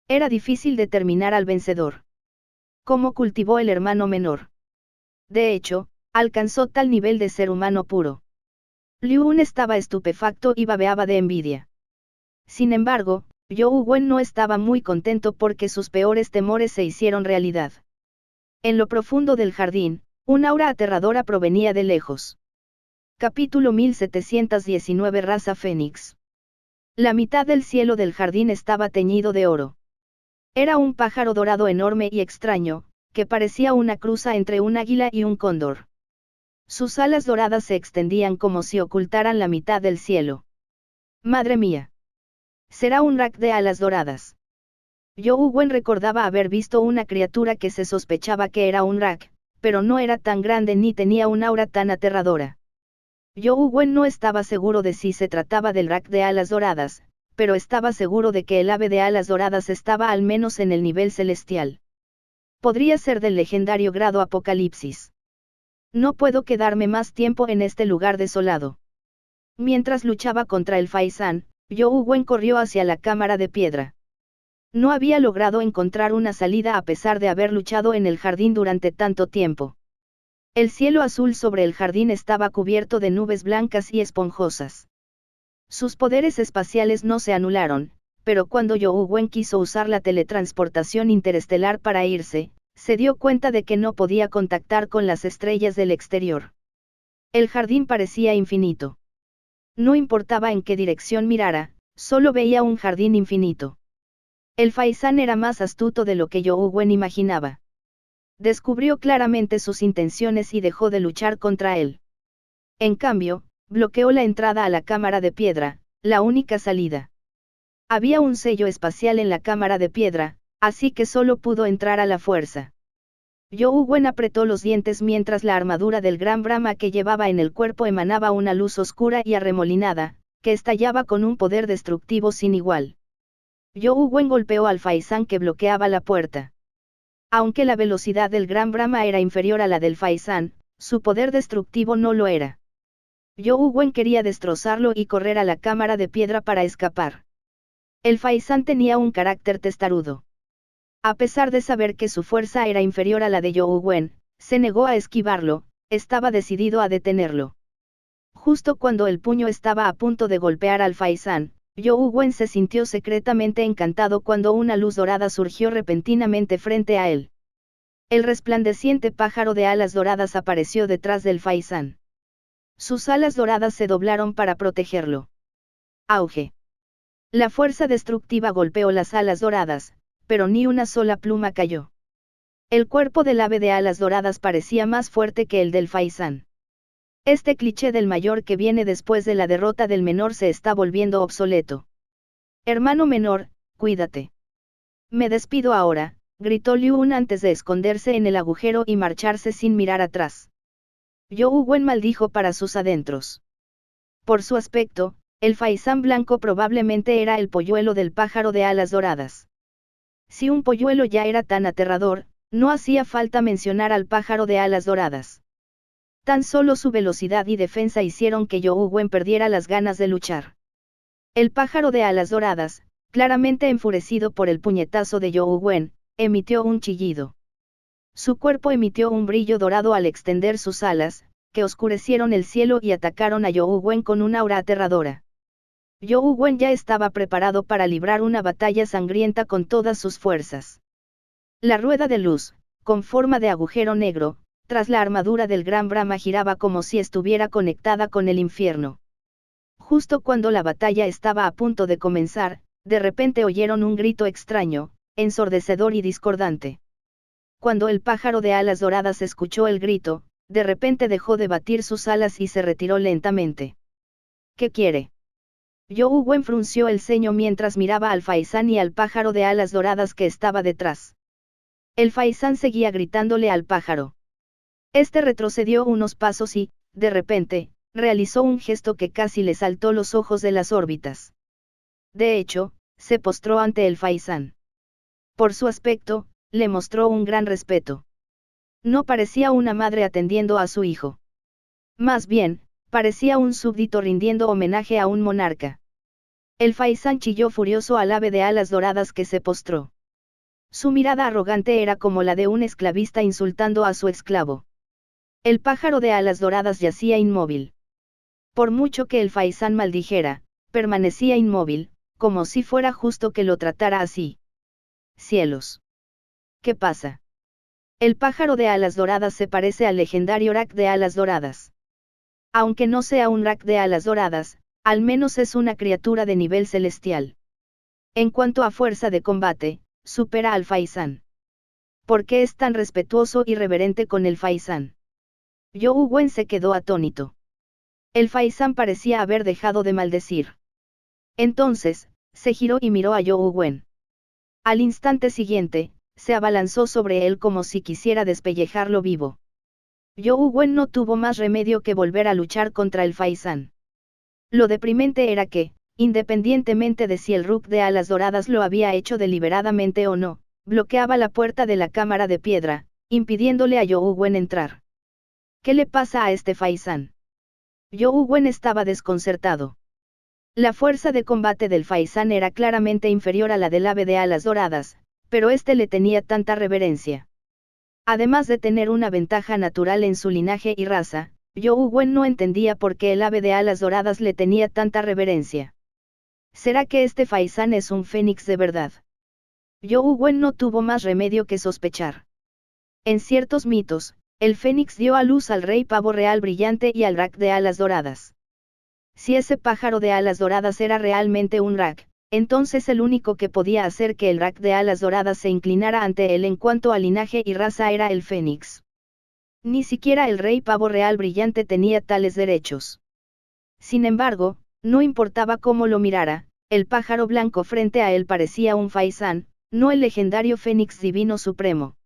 Era difícil determinar al vencedor. ¿Cómo cultivó el hermano menor? De hecho, alcanzó tal nivel de ser humano puro. Liu-un estaba estupefacto y babeaba de envidia. Sin embargo, Youwen no estaba muy contento porque sus peores temores se hicieron realidad. En lo profundo del jardín, un aura aterradora provenía de lejos. Capítulo 1719 Raza Fénix. La mitad del cielo del jardín estaba teñido de oro. Era un pájaro dorado enorme y extraño, que parecía una cruza entre un águila y un cóndor. Sus alas doradas se extendían como si ocultaran la mitad del cielo. ¡Madre mía! Será un rak de alas doradas. Youwen recordaba haber visto una criatura que se sospechaba que era un rak, pero no era tan grande ni tenía un aura tan aterradora. Zhou Wen no estaba seguro de si se trataba del Rak de alas doradas, pero estaba seguro de que el ave de alas doradas estaba al menos en el nivel celestial. Podría ser del legendario grado Apocalipsis. No puedo quedarme más tiempo en este lugar desolado. Mientras luchaba contra el faisán, Zhou Wen corrió hacia la cámara de piedra. No había logrado encontrar una salida a pesar de haber luchado en el jardín durante tanto tiempo. El cielo azul sobre el jardín estaba cubierto de nubes blancas y esponjosas. Sus poderes espaciales no se anularon, pero cuando Zhou Wen quiso usar la teletransportación interestelar para irse, se dio cuenta de que no podía contactar con las estrellas del exterior. El jardín parecía infinito. No importaba en qué dirección mirara, solo veía un jardín infinito. El faisán era más astuto de lo que Zhou Wen imaginaba. Descubrió claramente sus intenciones y dejó de luchar contra él. En cambio, bloqueó la entrada a la cámara de piedra, la única salida. Había un sello espacial en la cámara de piedra, así que solo pudo entrar a la fuerza. Zhou Wen apretó los dientes mientras la armadura del gran Brahma que llevaba en el cuerpo emanaba una luz oscura y arremolinada, que estallaba con un poder destructivo sin igual. Zhou Wen golpeó al faisán que bloqueaba la puerta. Aunque la velocidad del gran Brahma era inferior a la del faisán, su poder destructivo no lo era. Zhou Wen quería destrozarlo y correr a la cámara de piedra para escapar. El faisán tenía un carácter testarudo. A pesar de saber que su fuerza era inferior a la de Zhou Wen, se negó a esquivarlo, estaba decidido a detenerlo. Justo cuando el puño estaba a punto de golpear al faisán, Zhou Wen se sintió secretamente encantado cuando una luz dorada surgió repentinamente frente a él. El resplandeciente pájaro de alas doradas apareció detrás del faisán. Sus alas doradas se doblaron para protegerlo. Auge. La fuerza destructiva golpeó las alas doradas, pero ni una sola pluma cayó. El cuerpo del ave de alas doradas parecía más fuerte que el del faisán. Este cliché del mayor que viene después de la derrota del menor se está volviendo obsoleto. Hermano menor, cuídate. Me despido ahora, gritó Liu Un antes de esconderse en el agujero y marcharse sin mirar atrás. Zhou Wen maldijo para sus adentros. Por su aspecto, el faisán blanco probablemente era el polluelo del pájaro de alas doradas. Si un polluelo ya era tan aterrador, no hacía falta mencionar al pájaro de alas doradas. Tan solo su velocidad y defensa hicieron que Zhou Wen perdiera las ganas de luchar. El pájaro de alas doradas, claramente enfurecido por el puñetazo de Zhou Wen, emitió un chillido. Su cuerpo emitió un brillo dorado al extender sus alas, que oscurecieron el cielo y atacaron a Zhou Wen con una aura aterradora. Zhou Wen ya estaba preparado para librar una batalla sangrienta con todas sus fuerzas. La rueda de luz, con forma de agujero negro, tras la armadura del gran Brahma giraba como si estuviera conectada con el infierno. Justo cuando la batalla estaba a punto de comenzar, de repente oyeron un grito extraño, ensordecedor y discordante. Cuando el pájaro de alas doradas escuchó el grito, de repente dejó de batir sus alas y se retiró lentamente. ¿Qué quiere? Zhou Wen frunció el ceño mientras miraba al faisán y al pájaro de alas doradas que estaba detrás. El faisán seguía gritándole al pájaro. Este retrocedió unos pasos y, de repente, realizó un gesto que casi le saltó los ojos de las órbitas. De hecho, se postró ante el faisán. Por su aspecto, le mostró un gran respeto. No parecía una madre atendiendo a su hijo. Más bien, parecía un súbdito rindiendo homenaje a un monarca. El faisán chilló furioso al ave de alas doradas que se postró. Su mirada arrogante era como la de un esclavista insultando a su esclavo. El pájaro de alas doradas yacía inmóvil. Por mucho que el faisán maldijera, permanecía inmóvil, como si fuera justo que lo tratara así. Cielos. ¿Qué pasa? El pájaro de alas doradas se parece al legendario Rak de alas doradas. Aunque no sea un Rak de alas doradas, al menos es una criatura de nivel celestial. En cuanto a fuerza de combate, supera al faisán. ¿Por qué es tan respetuoso y reverente con el faisán? Zhou Wen se quedó atónito. El faisán parecía haber dejado de maldecir. Entonces, se giró y miró a Zhou Wen. Al instante siguiente, se abalanzó sobre él como si quisiera despellejarlo vivo. Youwen Wen no tuvo más remedio que volver a luchar contra el Faisán. Lo deprimente era que, independientemente de si el Rook de alas doradas lo había hecho deliberadamente o no, bloqueaba la puerta de la cámara de piedra, impidiéndole a Youwen Wen entrar. ¿Qué le pasa a este Faisán? Youwen Wen estaba desconcertado. La fuerza de combate del Faisán era claramente inferior a la del ave de alas doradas, pero este le tenía tanta reverencia. Además de tener una ventaja natural en su linaje y raza, Youwen Wen no entendía por qué el ave de alas doradas le tenía tanta reverencia. ¿Será que este Faisán es un fénix de verdad? Youwen Wen no tuvo más remedio que sospechar. En ciertos mitos, el fénix dio a luz al rey pavo real brillante y al rak de alas doradas. Si ese pájaro de alas doradas era realmente un rak, entonces el único que podía hacer que el rak de alas doradas se inclinara ante él en cuanto a linaje y raza era el fénix. Ni siquiera el rey pavo real brillante tenía tales derechos. Sin embargo, no importaba cómo lo mirara, el pájaro blanco frente a él parecía un Faisán, no el legendario fénix divino supremo.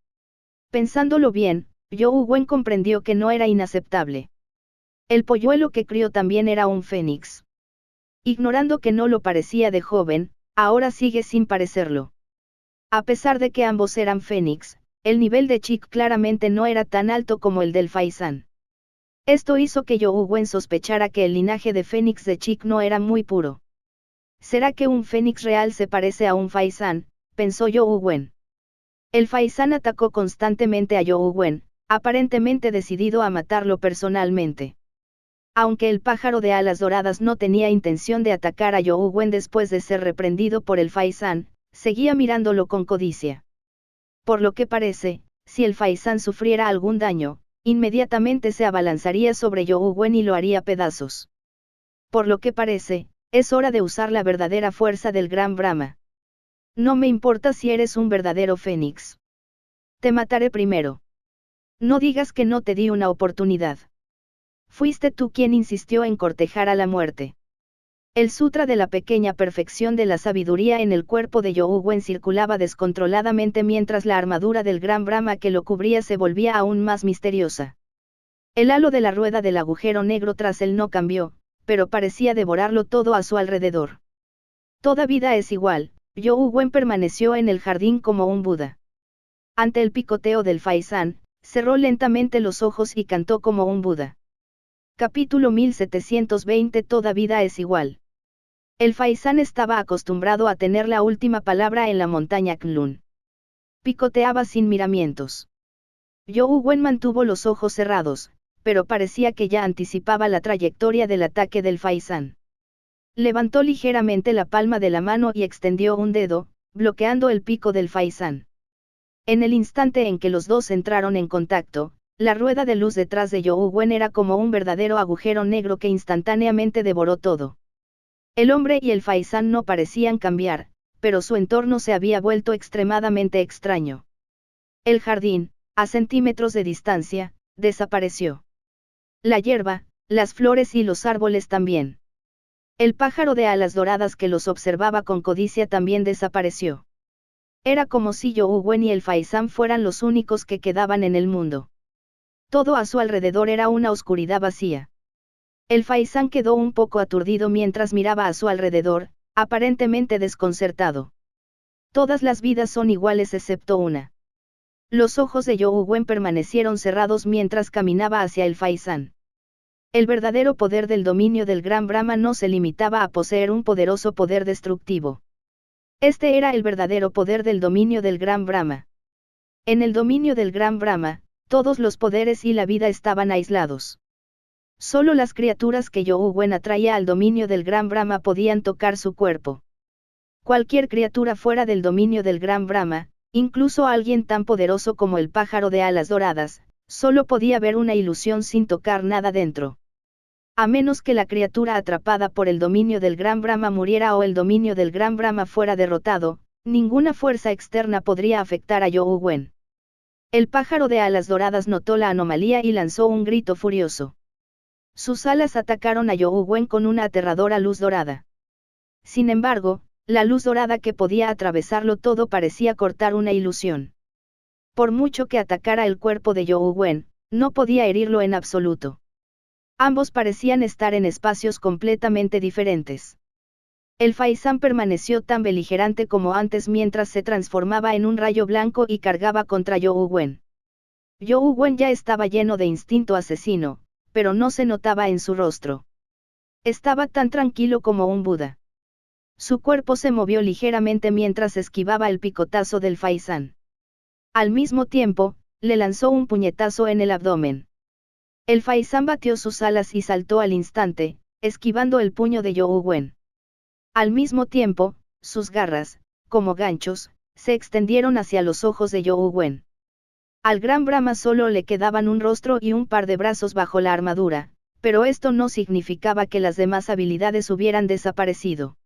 Pensándolo bien, Youwen Wen comprendió que no era inaceptable. El polluelo que crió también era un fénix. Ignorando que no lo parecía de joven, ahora sigue sin parecerlo. A pesar de que ambos eran fénix, el nivel de Chick claramente no era tan alto como el del Faisán. Esto hizo que Youwen Wen sospechara que el linaje de fénix de Chick no era muy puro. ¿Será que un fénix real se parece a un Faisán?, pensó Youwen Wen. El Faisán atacó constantemente a Youwen Wen, aparentemente decidido a matarlo personalmente. Aunque el pájaro de alas doradas no tenía intención de atacar a Youwen Wen después de ser reprendido por el Faisán, seguía mirándolo con codicia. Por lo que parece, si el Faisán sufriera algún daño, inmediatamente se abalanzaría sobre Youwen Wen y lo haría pedazos. Por lo que parece, es hora de usar la verdadera fuerza del Gran Brahma. No me importa si eres un verdadero fénix. Te mataré primero. No digas que no te di una oportunidad. Fuiste tú quien insistió en cortejar a la muerte. El sutra de la pequeña perfección de la sabiduría en el cuerpo de Youwen Wen circulaba descontroladamente mientras la armadura del Gran Brahma que lo cubría se volvía aún más misteriosa. El halo de la rueda del agujero negro tras él no cambió, pero parecía devorarlo todo a su alrededor. Toda vida es igual, Youwen Wen permaneció en el jardín como un Buda. Ante el picoteo del Faisán, cerró lentamente los ojos y cantó como un Buda. Capítulo 1720 Toda vida es igual. El Faisán estaba acostumbrado a tener la última palabra en la montaña Kunlun. Picoteaba sin miramientos. Youwen Wen mantuvo los ojos cerrados, pero parecía que ya anticipaba la trayectoria del ataque del Faisán. Levantó ligeramente la palma de la mano y extendió un dedo, bloqueando el pico del Faisán. En el instante en que los dos entraron en contacto, la rueda de luz detrás de Youwen Wen era como un verdadero agujero negro que instantáneamente devoró todo. El hombre y el Faisán no parecían cambiar, pero su entorno se había vuelto extremadamente extraño. El jardín, a centímetros de distancia, desapareció. La hierba, las flores y los árboles también. El pájaro de alas doradas que los observaba con codicia también desapareció. Era como si Youwen Wen y el Faisán fueran los únicos que quedaban en el mundo. Todo a su alrededor era una oscuridad vacía. El Faisán quedó un poco aturdido mientras miraba a su alrededor, aparentemente desconcertado. Todas las vidas son iguales excepto una. Los ojos de Youwen Wen permanecieron cerrados mientras caminaba hacia el Faisán. El verdadero poder del dominio del Gran Brahma no se limitaba a poseer un poderoso poder destructivo. Este era el verdadero poder del dominio del Gran Brahma. En el dominio del Gran Brahma, todos los poderes y la vida estaban aislados. Solo las criaturas que Youwen Wen atraía al dominio del Gran Brahma podían tocar su cuerpo. Cualquier criatura fuera del dominio del Gran Brahma, incluso alguien tan poderoso como el pájaro de alas doradas, solo podía ver una ilusión sin tocar nada dentro. A menos que la criatura atrapada por el dominio del Gran Brahma muriera o el dominio del Gran Brahma fuera derrotado, ninguna fuerza externa podría afectar a Youwen Wen. El pájaro de alas doradas notó la anomalía y lanzó un grito furioso. Sus alas atacaron a Youwen Wen con una aterradora luz dorada. Sin embargo, la luz dorada que podía atravesarlo todo parecía cortar una ilusión. Por mucho que atacara el cuerpo de Youwen Wen, no podía herirlo en absoluto. Ambos parecían estar en espacios completamente diferentes. El faisán permaneció tan beligerante como antes mientras se transformaba en un rayo blanco y cargaba contra Zhou Wen. Zhou Wen ya estaba lleno de instinto asesino, pero no se notaba en su rostro. Estaba tan tranquilo como un Buda. Su cuerpo se movió ligeramente mientras esquivaba el picotazo del faisán. Al mismo tiempo, le lanzó un puñetazo en el abdomen. El faisán batió sus alas y saltó al instante, esquivando el puño de Zhou Wen. Al mismo tiempo, sus garras, como ganchos, se extendieron hacia los ojos de Zhou Wen. Al gran Brahma solo le quedaban un rostro y un par de brazos bajo la armadura, pero esto no significaba que las demás habilidades hubieran desaparecido.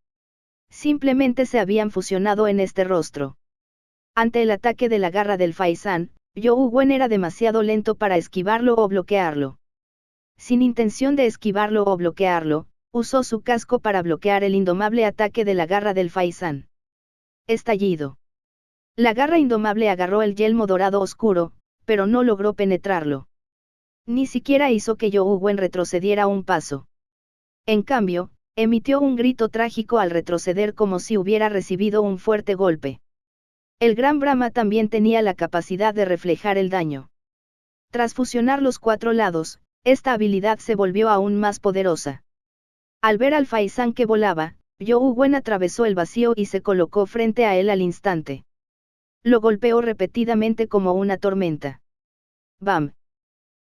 Simplemente se habían fusionado en este rostro. Ante el ataque de la garra del faisán, Zhou Wen era demasiado lento para esquivarlo o bloquearlo. Sin intención de esquivarlo o bloquearlo, usó su casco para bloquear el indomable ataque de la garra del faisán. Estallido. La garra indomable agarró el yelmo dorado oscuro, pero no logró penetrarlo. Ni siquiera hizo que Zhou Wen retrocediera un paso. En cambio, emitió un grito trágico al retroceder como si hubiera recibido un fuerte golpe. El gran Brahma también tenía la capacidad de reflejar el daño. Tras fusionar los cuatro lados, esta habilidad se volvió aún más poderosa. Al ver al faisán que volaba, Zhou Wen atravesó el vacío y se colocó frente a él al instante. Lo golpeó repetidamente como una tormenta. ¡Bam!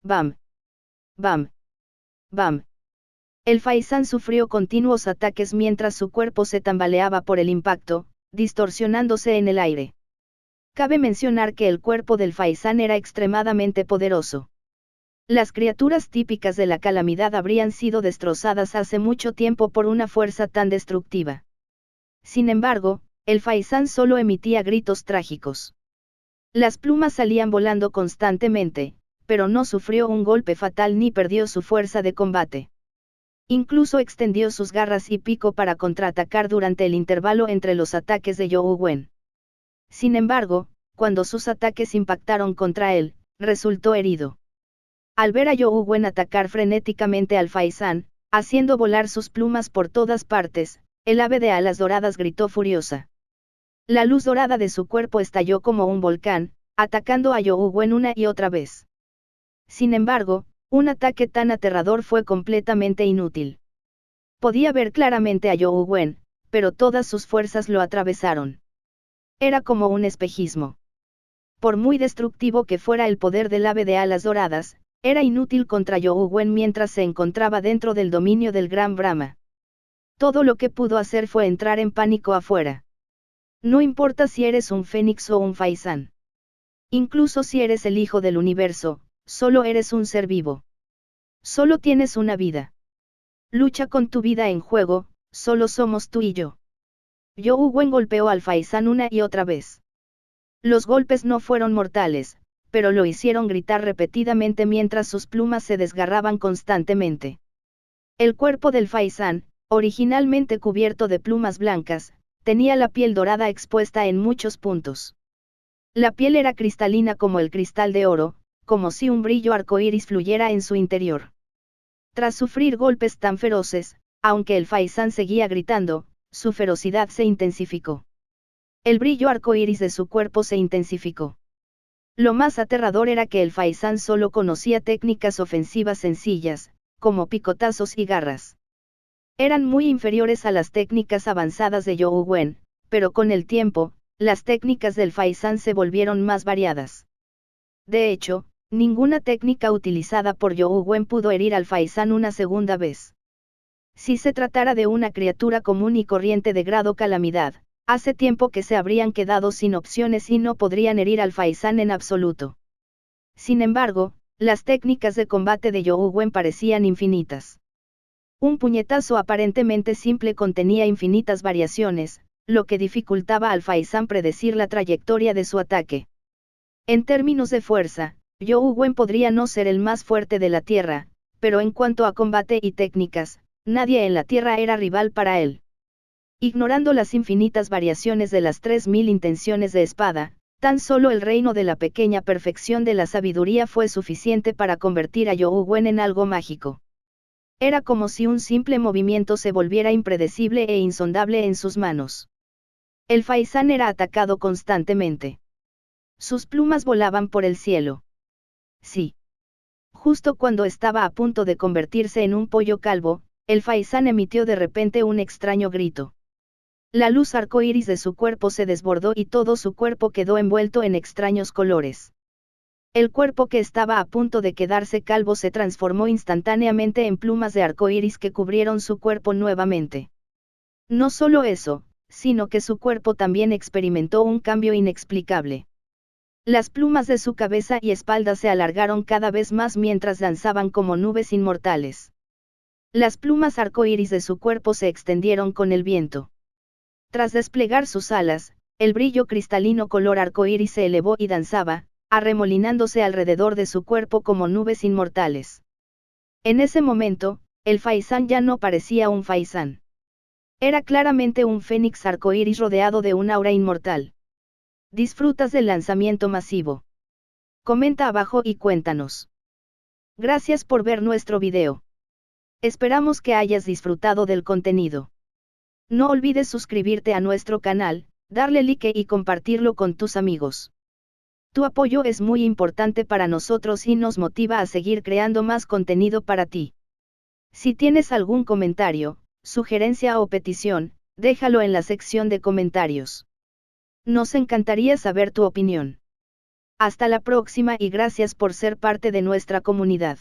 ¡Bam! ¡Bam! ¡Bam! El faisán sufrió continuos ataques mientras su cuerpo se tambaleaba por el impacto, distorsionándose en el aire. Cabe mencionar que el cuerpo del faisán era extremadamente poderoso. Las criaturas típicas de la calamidad habrían sido destrozadas hace mucho tiempo por una fuerza tan destructiva. Sin embargo, el faisán solo emitía gritos trágicos. Las plumas salían volando constantemente, pero no sufrió un golpe fatal ni perdió su fuerza de combate. Incluso extendió sus garras y pico para contraatacar durante el intervalo entre los ataques de Zhou Wen. Sin embargo, cuando sus ataques impactaron contra él, resultó herido. Al ver a Zhou Wen atacar frenéticamente al faisán, haciendo volar sus plumas por todas partes, el ave de alas doradas gritó furiosa. La luz dorada de su cuerpo estalló como un volcán, atacando a Zhou Wen una y otra vez. Sin embargo, un ataque tan aterrador fue completamente inútil. Podía ver claramente a Zhou Wen, pero todas sus fuerzas lo atravesaron. Era como un espejismo. Por muy destructivo que fuera el poder del ave de alas doradas, era inútil contra Zhou Wen mientras se encontraba dentro del dominio del gran Brahma. Todo lo que pudo hacer fue entrar en pánico afuera. No importa si eres un fénix o un faisán. Incluso si eres el hijo del universo, solo eres un ser vivo. Solo tienes una vida. Lucha con tu vida en juego, solo somos tú y yo. Zhou Wen golpeó al faisán una y otra vez. Los golpes no fueron mortales, pero lo hicieron gritar repetidamente mientras sus plumas se desgarraban constantemente. El cuerpo del faisán, originalmente cubierto de plumas blancas, tenía la piel dorada expuesta en muchos puntos. La piel era cristalina como el cristal de oro, como si un brillo arcoíris fluyera en su interior. Tras sufrir golpes tan feroces, aunque el faisán seguía gritando, su ferocidad se intensificó. El brillo arcoíris de su cuerpo se intensificó. Lo más aterrador era que el faisán solo conocía técnicas ofensivas sencillas, como picotazos y garras. Eran muy inferiores a las técnicas avanzadas de Zhou Wen, pero con el tiempo, las técnicas del faisán se volvieron más variadas. De hecho, ninguna técnica utilizada por Zhou Wen pudo herir al faisán una segunda vez. Si se tratara de una criatura común y corriente de grado calamidad, hace tiempo que se habrían quedado sin opciones y no podrían herir al faisán en absoluto. Sin embargo, las técnicas de combate de Zhou Wen parecían infinitas. Un puñetazo aparentemente simple contenía infinitas variaciones, lo que dificultaba al faisán predecir la trayectoria de su ataque. En términos de fuerza, Zhou Wen podría no ser el más fuerte de la Tierra, pero en cuanto a combate y técnicas, nadie en la Tierra era rival para él. Ignorando las infinitas variaciones de las 3000 intenciones de espada, Tan solo el reino de la pequeña perfección de la sabiduría fue suficiente para convertir a Youwen Wen en algo mágico. Era como si un simple movimiento se volviera impredecible e insondable en sus manos. El faisán era atacado constantemente. Sus plumas volaban por el cielo. Sí. Justo cuando estaba a punto de convertirse en un pollo calvo, el faisán emitió de repente un extraño grito. La luz arcoíris de su cuerpo se desbordó y todo su cuerpo quedó envuelto en extraños colores. El cuerpo que estaba a punto de quedarse calvo se transformó instantáneamente en plumas de arcoíris que cubrieron su cuerpo nuevamente. No solo eso, sino que su cuerpo también experimentó un cambio inexplicable. Las plumas de su cabeza y espalda se alargaron cada vez más mientras danzaban como nubes inmortales. Las plumas arcoíris de su cuerpo se extendieron con el viento. Tras desplegar sus alas, el brillo cristalino color arcoíris se elevó y danzaba, arremolinándose alrededor de su cuerpo como nubes inmortales. En ese momento, el faisán ya no parecía un faisán. Era claramente un fénix arcoíris rodeado de un aura inmortal. ¿Disfrutas del lanzamiento masivo? Comenta abajo y cuéntanos. Gracias por ver nuestro video. Esperamos que hayas disfrutado del contenido. No olvides suscribirte a nuestro canal, darle like y compartirlo con tus amigos. Tu apoyo es muy importante para nosotros y nos motiva a seguir creando más contenido para ti. Si tienes algún comentario, sugerencia o petición, déjalo en la sección de comentarios. Nos encantaría saber tu opinión. Hasta la próxima y gracias por ser parte de nuestra comunidad.